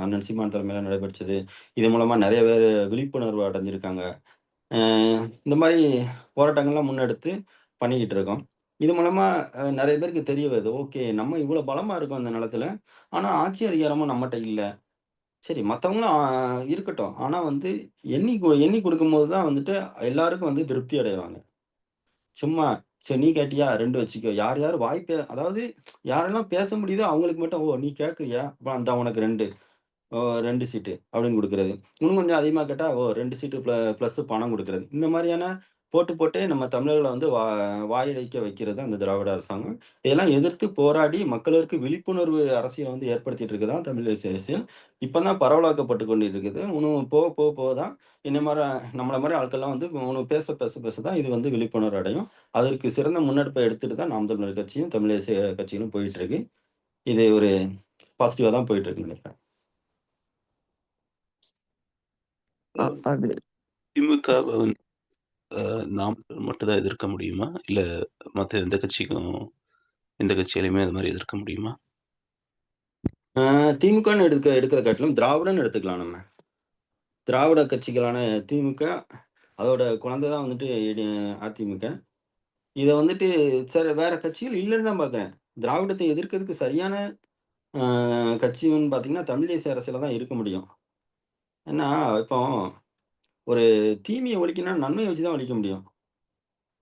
அண்ணன் சீமான் தலைமையில நடைபெற்றது. இது மூலமா நெறைய பேரு விழிப்புணர்வு அடைஞ்சிருக்காங்க. அ இந்த மாரி போராட்டங்கள்லாம் முன்னெடுத்து பண்ணிக்கிட்டு இருக்கோம். இது மூலமா நெறைய பேருக்கு தெரிய வருது. ஓகே, நம்ம இவ்வளோ பலமா இருக்கோம் இந்த நிலத்துல. ஆனா ஆட்சி அதிகாரமும் நம்மட்ட இல்ல. சரி, மத்தவங்களும் இருக்கட்டும். ஆனா வந்து எண்ணி குடுக்கும்போது தான் வந்துட்டு எல்லாருக்கும் வந்து திருப்தி அடைவாங்க. சும்மா, "சரி நீ கேட்டியா? 2 வச்சுக்கோ." யார் யார் அதாவது யாரெல்லாம் பேச முடியுதோ அவங்களுக்கு மட்டும், "ஓ! நீ கேட்கிறியா? அப்ப இந்தா உனக்கு 2." ஓ 2 சீட்டு அப்படின்னு குடுக்குறது. இன்னும் கொஞ்சம் அதிகமா கேட்டா, ஓ 2 சீட்டு பிளஸ் பணம் குடுக்குறது. இந்த மாரியான போட்டே நம்ம தமிழர்கள வந்து வாயடைக்க வைக்கிறது அந்த திராவிட அரசாங்கம். இதெல்லாம் எதிர்த்து போராடி மக்களுக்கு விழிப்புணர்வு அரசியல வந்து ஏற்படுத்திட்டு இருக்கு தான் தமிழ் தேசிய அரசியல். இப்ப தான் பரவலாக்கப்பட்டு கொண்டு இருக்குது. இன்னும் போக தான் என்ன மாரி நம்மள மாரி ஆட்கள்லாம் வந்து இன்னும் பேச தான் இது வந்து விழிப்புணர்வு அடையும். அதற்கு சிறந்த முன்னெடுப்பை எடுத்துட்டு தான் நாம் தமிழர் கட்சியும், தமிழ் தேசிய கட்சிகளும் போயிட்டு இருக்கு. இது ஒரு பாசிட்டிவா தான் போயிட்டு இருக்குன்னு நெனைக்கிறேன். அ அது திமுகவ ஸ் வந்து நாம் மட்டும் தான் எதிர்க்க முடியுமா? இல்ல மத்த எந்த கட்சியாலயுமே அது மாரி எதிர்க்க முடியுமா? ஆ திமுகன்னு எடுக்கிறத காட்டிலும் திராவிடன்னு எடுத்துக்கலாம் நம்ம. திராவிட கட்சிகளான திமுக, அதோட குழந்தை தான் வந்துட்டு அதிமுக. இத வந்துட்டு வேற கட்சிகள் இல்லன்னு தான் பார்க்குறேன். திராவிடத்தை எதிர்க்கிறதுக்கு சரியான ஆ கட்சின்னு பார்த்தீங்கன்னா, தமிழ் தேசிய அரசியல்ல தான் இருக்க முடியும். ஏன்னா, இப்போ ஒரு தீமைய ஒழிக்கணும்னா நன்மைய வச்சு தான் ஒழிக்க முடியும்.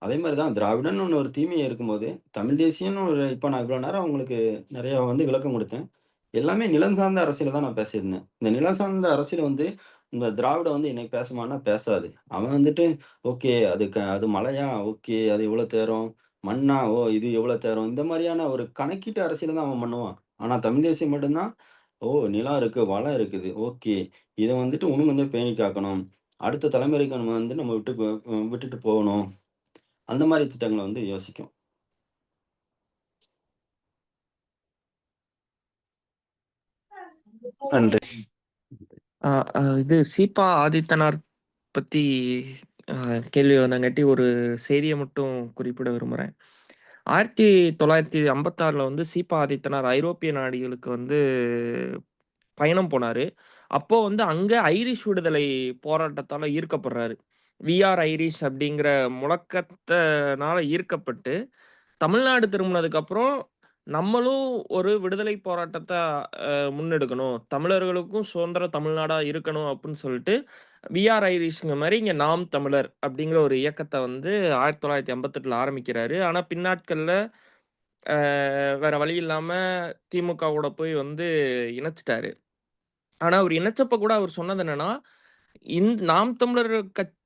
அதே மாரி தான் திராவிடன்னு ஒரு தீமைய இருக்கும்போது, தமிழ் தேசியம்னு இப்ப நான் இவ்வளோ நேரம் உங்களுக்கு நெறைய வந்து விளக்கம் குடுத்தேன். எல்லாமே நிலம் சார்ந்த அரசியல தான் நான் பேசியிருந்தேன். இந்த நிலம் சார்ந்த அரசியல வந்து இந்த திராவிடம் வந்து இன்னைக்கு பேசுமான்னா பேசாது. அவன் வந்துட்டு ஓகே அது மலையா? ஓகே. அது இவ்வளோ தேரும். மண்ணா? ஓ! இது இவ்வளோ தேரும். இந்த மாரியான ஒரு கணக்கீட்டு அரசியல தான் அவன் பண்ணுவான். ஆனா தமிழ் தேசியம் மட்டும் தான், ஓ! நிலம் இருக்கு, வளம் இருக்குது. ஓகே. இத வந்துட்டு இன்னும் கொஞ்சம் பேணி காக்கணும். அடுத்த தலைமுறைக்கு நம்ம வந்து நம்ம விட்டுட்டு போகணும். அந்த மாரி திட்டங்கள வந்து யோசிக்கும். நன்றி. அ அ இது சீபா ஆதித்தனார் பத்தி அ கேள்வி வந்தங்காட்டி ஒரு செய்திய மட்டும் குறிப்பிட விரும்புறேன். 1956ல வந்து சீபா ஆதித்தனார் ஐரோப்பிய நாடுகளுக்கு வந்து பயணம் போனாரு. அப்போ வந்து அங்க ஐரிஷ் விடுதலை போராட்டத்தால ஈர்க்கப்படுறாரு. "வி ஆர் ஐரிஷ்" அப்படிங்கிற முழக்கத்தனால ஈர்க்கப்பட்டு, தமிழ்நாடு திரும்புனதுக்கப்புறம், நம்மளும் ஒரு விடுதலை போராட்டத்த முன்னெடுக்கணும். தமிழர்களுக்கும் சுதந்திர தமிழ்நாடா இருக்கணும் அப்புட்ன்னு சொல்லிட்டு, வி ஆர் ஐரிஷ்ங்கிற மாரி இங்க நாம் தமிழர் அப்படிங்கிற ஒரு இயக்கத்த வந்து 1958ல ஆரம்பிக்கிறாரு. ஆனா பின்னாட்கள்ல அ வேற வழி இல்லாம திமுகவோட போய் வந்து இணைச்சுட்டாரு. ஆனா அவரு இணைச்சப்ப கூட அவர் சொன்னது என்னன்னா, நாம் தமிழர்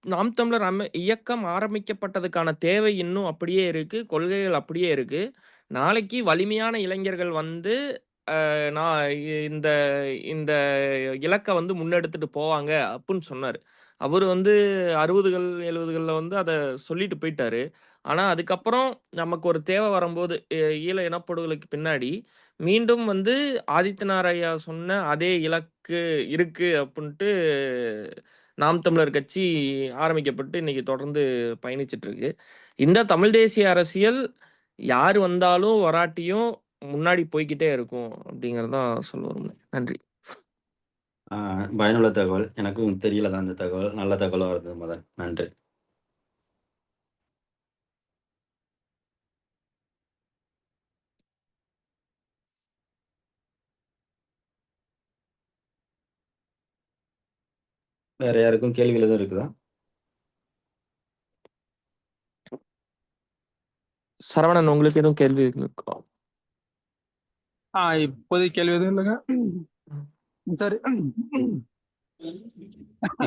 நாம் தமிழர் இயக்கம் ஆரம்பிக்கப்பட்டதுக்கான தேவை இன்னும் அப்படியே இருக்கு. கொள்கைகள் அப்படியே இருக்கு. நாளைக்கு வலிமையான இளைஞர்கள் வந்து நான் இந்த இந்த இலக்க வந்து முன்னெடுத்துட்டு போவாங்க அப்புட்ன்னு சொன்னாரு. அவரு வந்து 60கள், 70கள்ல வந்து அத சொல்லிட்டு போயிட்டாரு. ஆனா அதுக்கப்புறம் நமக்கு ஒரு தேவ வரும்போது, ஈழ இனப்படுகொலைக்கு பின்னாடி மீண்டும் வந்து ஆதித்தனார் ஐயா சொன்ன அதே இலக்கு இருக்கு அப்புட்ன்ட்டு நாம் தமிழர் கட்சி ஆரம்பிக்கப்பட்டு இன்னைக்கு தொடர்ந்து பயணிச்சுட்டு இருக்கு. இந்த தமிழ் தேசிய அரசியல் யாரு வந்தாலும், வராட்டியும் முன்னாடி போய்க்கிட்டே இருக்கும். அப்படிங்கிறது தான் சொல்ல விரும்புனேன். நன்றி. ஆ பயனுள்ள தகவல். எனக்கும் தெரியல தான் இந்த தகவல். நல்ல தகவலா இருந்தது மதன். நன்றி. வேற யாருக்கும் கேள்விகள் எதுவும் இருக்குதா? சரவணன் உங்களுக்கு எதுவும் கேள்வி இருக்கா? இப்போதைக்கு கேள்வி எதுவும் இல்லைங்க. சரி.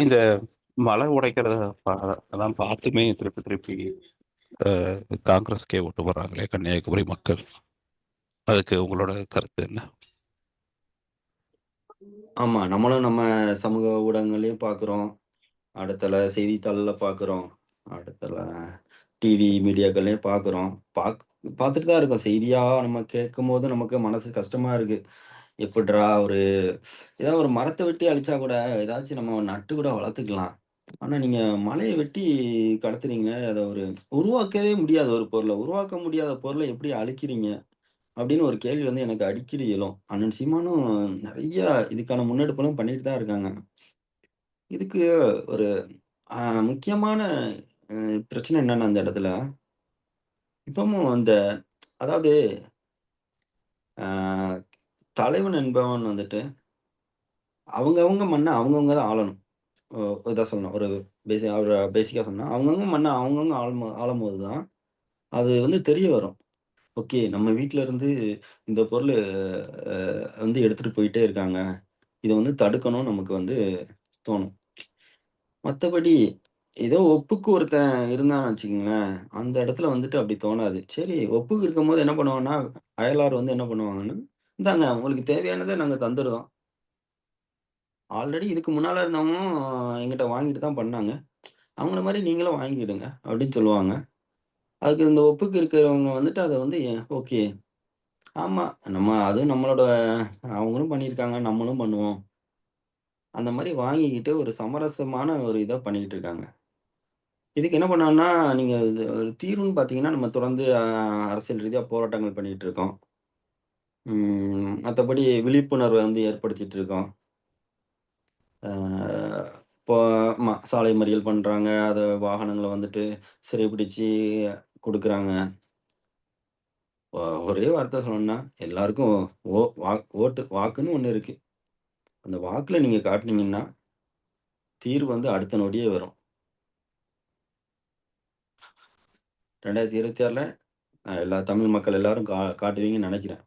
இந்த மலை உடைக்கிறத அதெல்லாம் பார்த்துமே திருப்பி திருப்பி காங்கிரஸ்க்கே ஓட்டு போடுறாங்களே கன்னியாகுமரி மக்கள். அதுக்கு உங்களோட கருத்து என்ன? ஆமா. நம்மளும் நம்ம சமூக ஊடகங்கள்லயும் பார்க்குறோம். அடுத்தல செய்தித்தாள்ல பார்க்குறோம். அடுத்தல டிவி மீடியாக்கள்லயும் பார்க்குறோம். பார்த்துட்டு தான் இருக்கோம். செய்தியா நம்ம கேட்கும்போது நமக்கு மனசு கஷ்டமா இருக்கு. எப்புட்றா ஏதாவது ஒரு மரத்த வெட்டி அழிச்சா கூட, ஏதாச்சும் நம்ம நட்டு கூட வளர்த்துக்கலாம். ஆனா நீங்க மலைய வெட்டி கடத்துறீங்க. அத உருவாக்கவே முடியாத ஒரு பொருள, உருவாக்க முடியாத பொருள எப்படி அழிக்கிறீங்க? அப்படின்னு ஒரு கேள்வி வந்து எனக்கு அடிக்கடி எழும். அண்ணன் சீமானும் நெறைய இதுக்கான முன்னெடுப்புலாம் பண்ணிட்டு தான் இருக்காங்க. இதுக்கு ஒரு அ முக்கியமான அ பிரச்சனை என்னன்னா அந்த இடத்துல, இப்பவும் அதாவது அ தலைவன் என்பவன் வந்துட்டு, அவங்கவங்க மண்ண அவங்கவங்க தான் ஆளணும். இதான் சொல்லணும். ஒரு பேசிக்கா சொன்னா, அவங்கவங்க மண்ண அவங்கவங்க ஆளும்போது தான், அது வந்து தெரிய வரும். ஓகே. நம்ம வீட்ல இருந்து இந்த பொருளு அ வந்து எடுத்துட்டு போயிட்டே இருக்காங்க. இத வந்து தடுக்கணும்னு நமக்கு வந்து தோணும். மத்தபடி ஏதோ ஒப்புக்கு ஒருத்தன் இருந்தான்னு வச்சுக்கங்களேன், அந்த இடத்துல வந்துட்டு அப்படி தோணாது. சரி ஒப்புக்கு இருக்கும்போது என்ன பண்ணுவாங்கன்னா, அயலார் வந்து என்ன பண்ணுவாங்கன்னா, "இந்தாங்க உங்களுக்கு தேவையானத நாங்க தந்துருதோம். ஆல்ரெடி இதுக்கு முன்னால இருந்தவங்களும் என்கிட்ட வாங்கிட்டு தான் பண்ணாங்க. அவங்கள மாரி நீங்களும் வாங்கிடுங்க" அப்படின்னு சொல்லுவாங்க. அதுக்கு இந்த ஒப்புக்கு இருக்கிறவங்க வந்துட்டு அத வந்து ஓகே. ஆமா. அதுவும் நம்மளோட அவங்களும் பண்ணியிருக்காங்க. நம்மளும் பண்ணுவோம். அந்த மாரி வாங்கிக்கிட்டு ஒரு சமரசமான ஒரு இத பண்ணிக்கிட்டு இருக்காங்க. இதுக்கு என்ன பண்ணலாம்னா, நீங்க இது ஒரு தீர்வுன்னு பார்த்தீங்கன்னா, நம்ம தொடர்ந்து அரசியல் ரீதியா போராட்டங்கள் பண்ணிட்டு இருக்கோம். மத்தபடி விழிப்புணர்வ வந்து ஏற்படுத்திட்டு இருக்கோம். ஆ இப்போ ஆமா சாலை மறியல் பண்றாங்க. வாகனங்கள வந்துட்டு சிறைபிடிச்சு குடுக்குறாங்க. ஒ ஒரே வார்த்த சொல்லணும்னா, எல்லாருக்கும் ஓ வா வாக்குன்னு ஒண்ணு இருக்கு. அந்த வாக்குல நீங்க காட்டுனீங்கன்னா, தீர்வு வந்து அடுத்த நொடியே வரும். 2026ல எல்லா தமிழ் மக்கள் எல்லாரும் காட்டுவீங்கன்னு நெனைக்கிறேன்.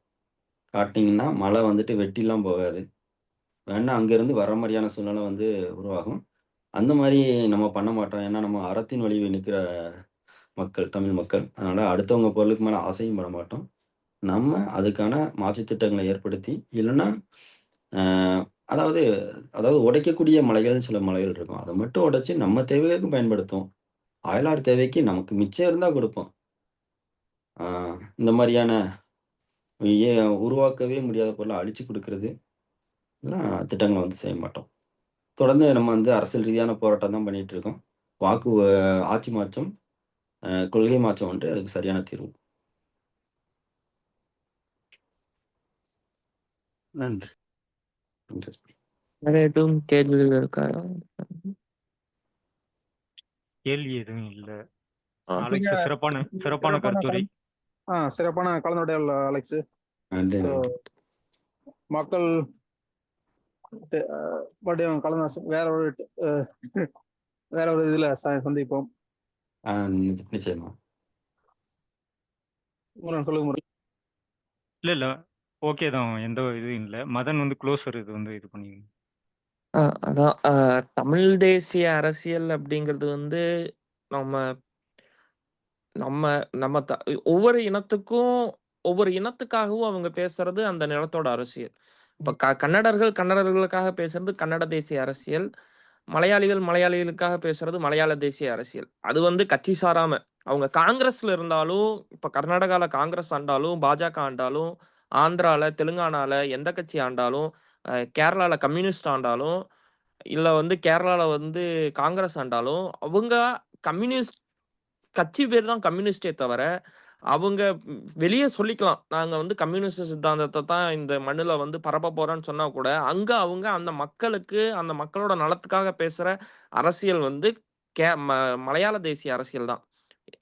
காட்டுனீங்கன்னா, மழை வந்துட்டு வெட்டிலாம் போகாது. வேணா அங்கேருந்து வர மாரியான சூழ்நிலை வந்து உருவாகும். அந்த மாரி நம்ம பண்ண மாட்டோம். ஏன்னா, நம்ம அறத்தின் வழி நிக்கிற மக்கள், தமிழ் மக்கள். அதனால அடுத்தவங்க பொருளுக்கு மேல ஆசையும் பட மாட்டோம். நம்ம அதுக்கான மாற்றுத் திட்டங்கள ஏற்படுத்தி, இல்லன்னா அ அதாவது அதாவது உடைக்கக்கூடிய மலைகள்னு சில மலைகள் இருக்கும். அத மட்டும் உடைச்சு நம்ம தேவைகளுக்கு பயன்படுத்துவோம். அயலார் தேவைக்கு நமக்கு மிச்சம் இருந்தா குடுப்போம். ஆ இந்த மாரியான ஏ உருவாக்கவே முடியாத பொருள அழிச்சு குடுக்குறது, எல்லாம் திட்டங்கள வந்து செய்ய மாட்டோம். தொடர்ந்து நம்ம வந்து அரசியல் ரீதியான போராட்டம் தான் பண்ணிட்டு இருக்கோம். வாக்கு வ ஆட்சி மாற்றம், கொள்கை மாற்றம் ஒன்றே அதுக்கு சரியான தீர்வு. நன்றி. நன்றி. வேற எதுவும் கேள்விகள் இருக்கா? கேள்வி எதுவும் இல்ல. ஆ. அலெக்ஸ் நீங்க சிறப்பான சிறப்பான கருத்துரை. சிறப்பான கலந்துரையாடல் அலெக்ஸ். நன்றி, ஸோ நன்றி. மக்கள் மறுபடியும் கலந்து வேற ஒரு இதுல சந்திப்போம். நிச்சயமா. முருகன் சொல்லுங்க முருகன். இல்ல ஓகே தான், எந்த இதுவும் இல்ல. மதன் வந்து க்ளோசர் இது வந்து இது பண்ணி அதான் தமிழ் தேசிய அரசியல் அப்படிங்கிறது வந்து நம்ம நம்ம நம்ம ஒவ்வொரு இனத்துக்கும் ஒவ்வொரு இனத்துக்காகவும் அவங்க பேசுறது அந்த நிலத்தோட அரசியல். இப்ப கன்னடர்களுக்காக பேசுறது கன்னட தேசிய அரசியல். மலையாளிகளுக்காக பேசுறது மலையாள தேசிய அரசியல். அது வந்து கட்சி சாராம. அவங்க காங்கிரஸ்ல இருந்தாலும், இப்ப கர்நாடகால காங்கிரஸ் ஆண்டாலும், பாஜக ஆண்டாலும், ஆந்திரால, தெலுங்கானால எந்த கட்சி ஆண்டாலும், கேரளால கம்யூனிஸ்ட் ஆண்டாலும், இல்ல வந்து கேரளால வந்து காங்கிரஸ் ஆண்டாலும், அவங்க கம்யூனிஸ்ட் கட்சி பேர் தான் கம்யூனிஸ்டே தவிர, அவங்க வெளிய சொல்லிக்கலாம். நாங்க வந்து கம்யூனிஸ்ட் சித்தாந்தத்த தான் இந்த மண்ணுல வந்து பரப்பப் போறோம்ன்னு சொன்னா கூட, அங்க அவங்க அந்த மக்களுக்கு, அந்த மக்களோட நலத்துக்காக பேசுற அரசியல் வந்து கே ம மலையாள தேசிய அரசியல் தான்.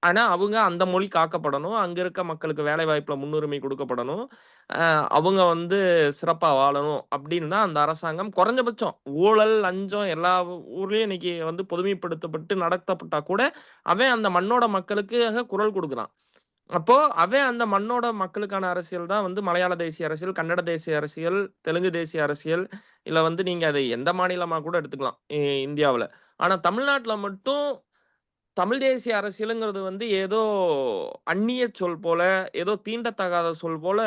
ஆனா, அவங்க அந்த மொழி காக்கப்படணும். அங்க இருக்க மக்களுக்கு வேலைவாய்ப்புல முன்னுரிமை குடுக்கப்படணும். அ அவங்க வந்து சிறப்பா வாழணும் அப்படின்னு தான் அந்த அரசாங்கம் குறைஞ்சபட்சம் ஊழல், லஞ்சம் எல்லா ஊர்லயும் இன்னைக்கு வந்து பொதுமைப்படுத்தப்பட்டு நடத்தப்பட்டா கூட, அவன் அந்த மண்ணோட மக்களுக்காக குரல் குடுக்குறான். அப்போ அவன் அந்த மண்ணோட மக்களுக்கான அரசியல் தான் வந்து மலையாள தேசிய அரசியல், கன்னட தேசிய அரசியல், தெலுங்கு தேசிய அரசியல், இல்ல வந்து நீங்க அதை எந்த மாநிலமா கூட எடுத்துக்கலாம் இந்தியாவுல. ஆனா தமிழ்நாட்டுல மட்டும் தமிழ் தேசிய அரசியலுங்கிறது வந்து ஏதோ அந்நிய சொல் போல, ஏதோ தீண்டத்தகாத சொல் போல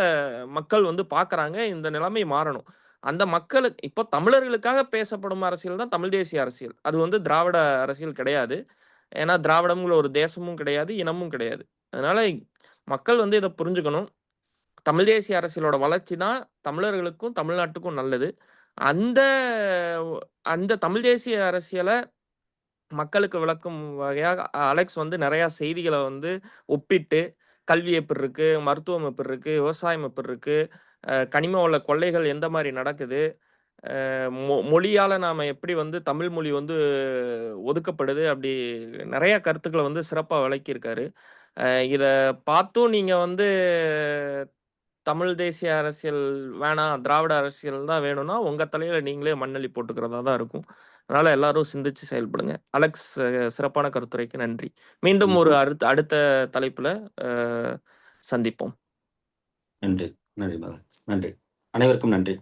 மக்கள் வந்து பார்க்குறாங்க. இந்த நிலைமை மாறணும். அந்த மக்களுக்கு இப்போ தமிழர்களுக்காக பேசப்படும் அரசியல் தான் தமிழ் தேசிய அரசியல். அது வந்து திராவிட அரசியல் கிடையாது. ஏன்னா திராவிடம்ங்கிற ஒரு தேசமும் கிடையாது, இனமும் கிடையாது. அதனால மக்கள் வந்து இத புரிஞ்சுக்கணும். தமிழ் தேசிய அரசியலோட வளர்ச்சி தான் தமிழர்களுக்கும், தமிழ்நாட்டுக்கும் நல்லது. அந்த அந்த தமிழ் தேசிய அரசியல மக்களுக்கு விளக்கும் வகையாக அலெக்ஸ் வந்து நெறையா செய்திகள வந்து ஒப்பிட்டு, கல்வி எப்புட்ருக்கு, இருக்கு, மருத்துவம் எப்புட்ருக்கு, இருக்கு, விவசாயம் எப்புட்ருக்கு, கனிம வள கொள்ளைகள் எந்த மாரி நடக்குது, மொழியால நாம எப்படி வந்து தமிழ் மொழி வந்து ஒதுக்கப்படுது, அப்படி நெறைய கருத்துக்கள வந்து சிறப்பா விளக்கியிருக்காரு. அ இத பார்த்தும் நீங்க வந்து தமிழ் தேசிய அரசியல் வேணாம், திராவிட அரசியல் தான் வேணும்னா, உங்க தலையில நீங்களே மண்ணள்ளி போட்டுக்கிறதா தான் இருக்கும். அதனால எல்லாரும் சிந்திச்சு செயல்படுங்க. அலெக்ஸ் சிறப்பான கருத்துரைக்கு நன்றி. மீண்டும் ஒரு அடுத்த தலைப்புல அ சந்திப்போம். நன்றி. நன்றி மதன். நன்றி. அனைவருக்கும் நன்றி.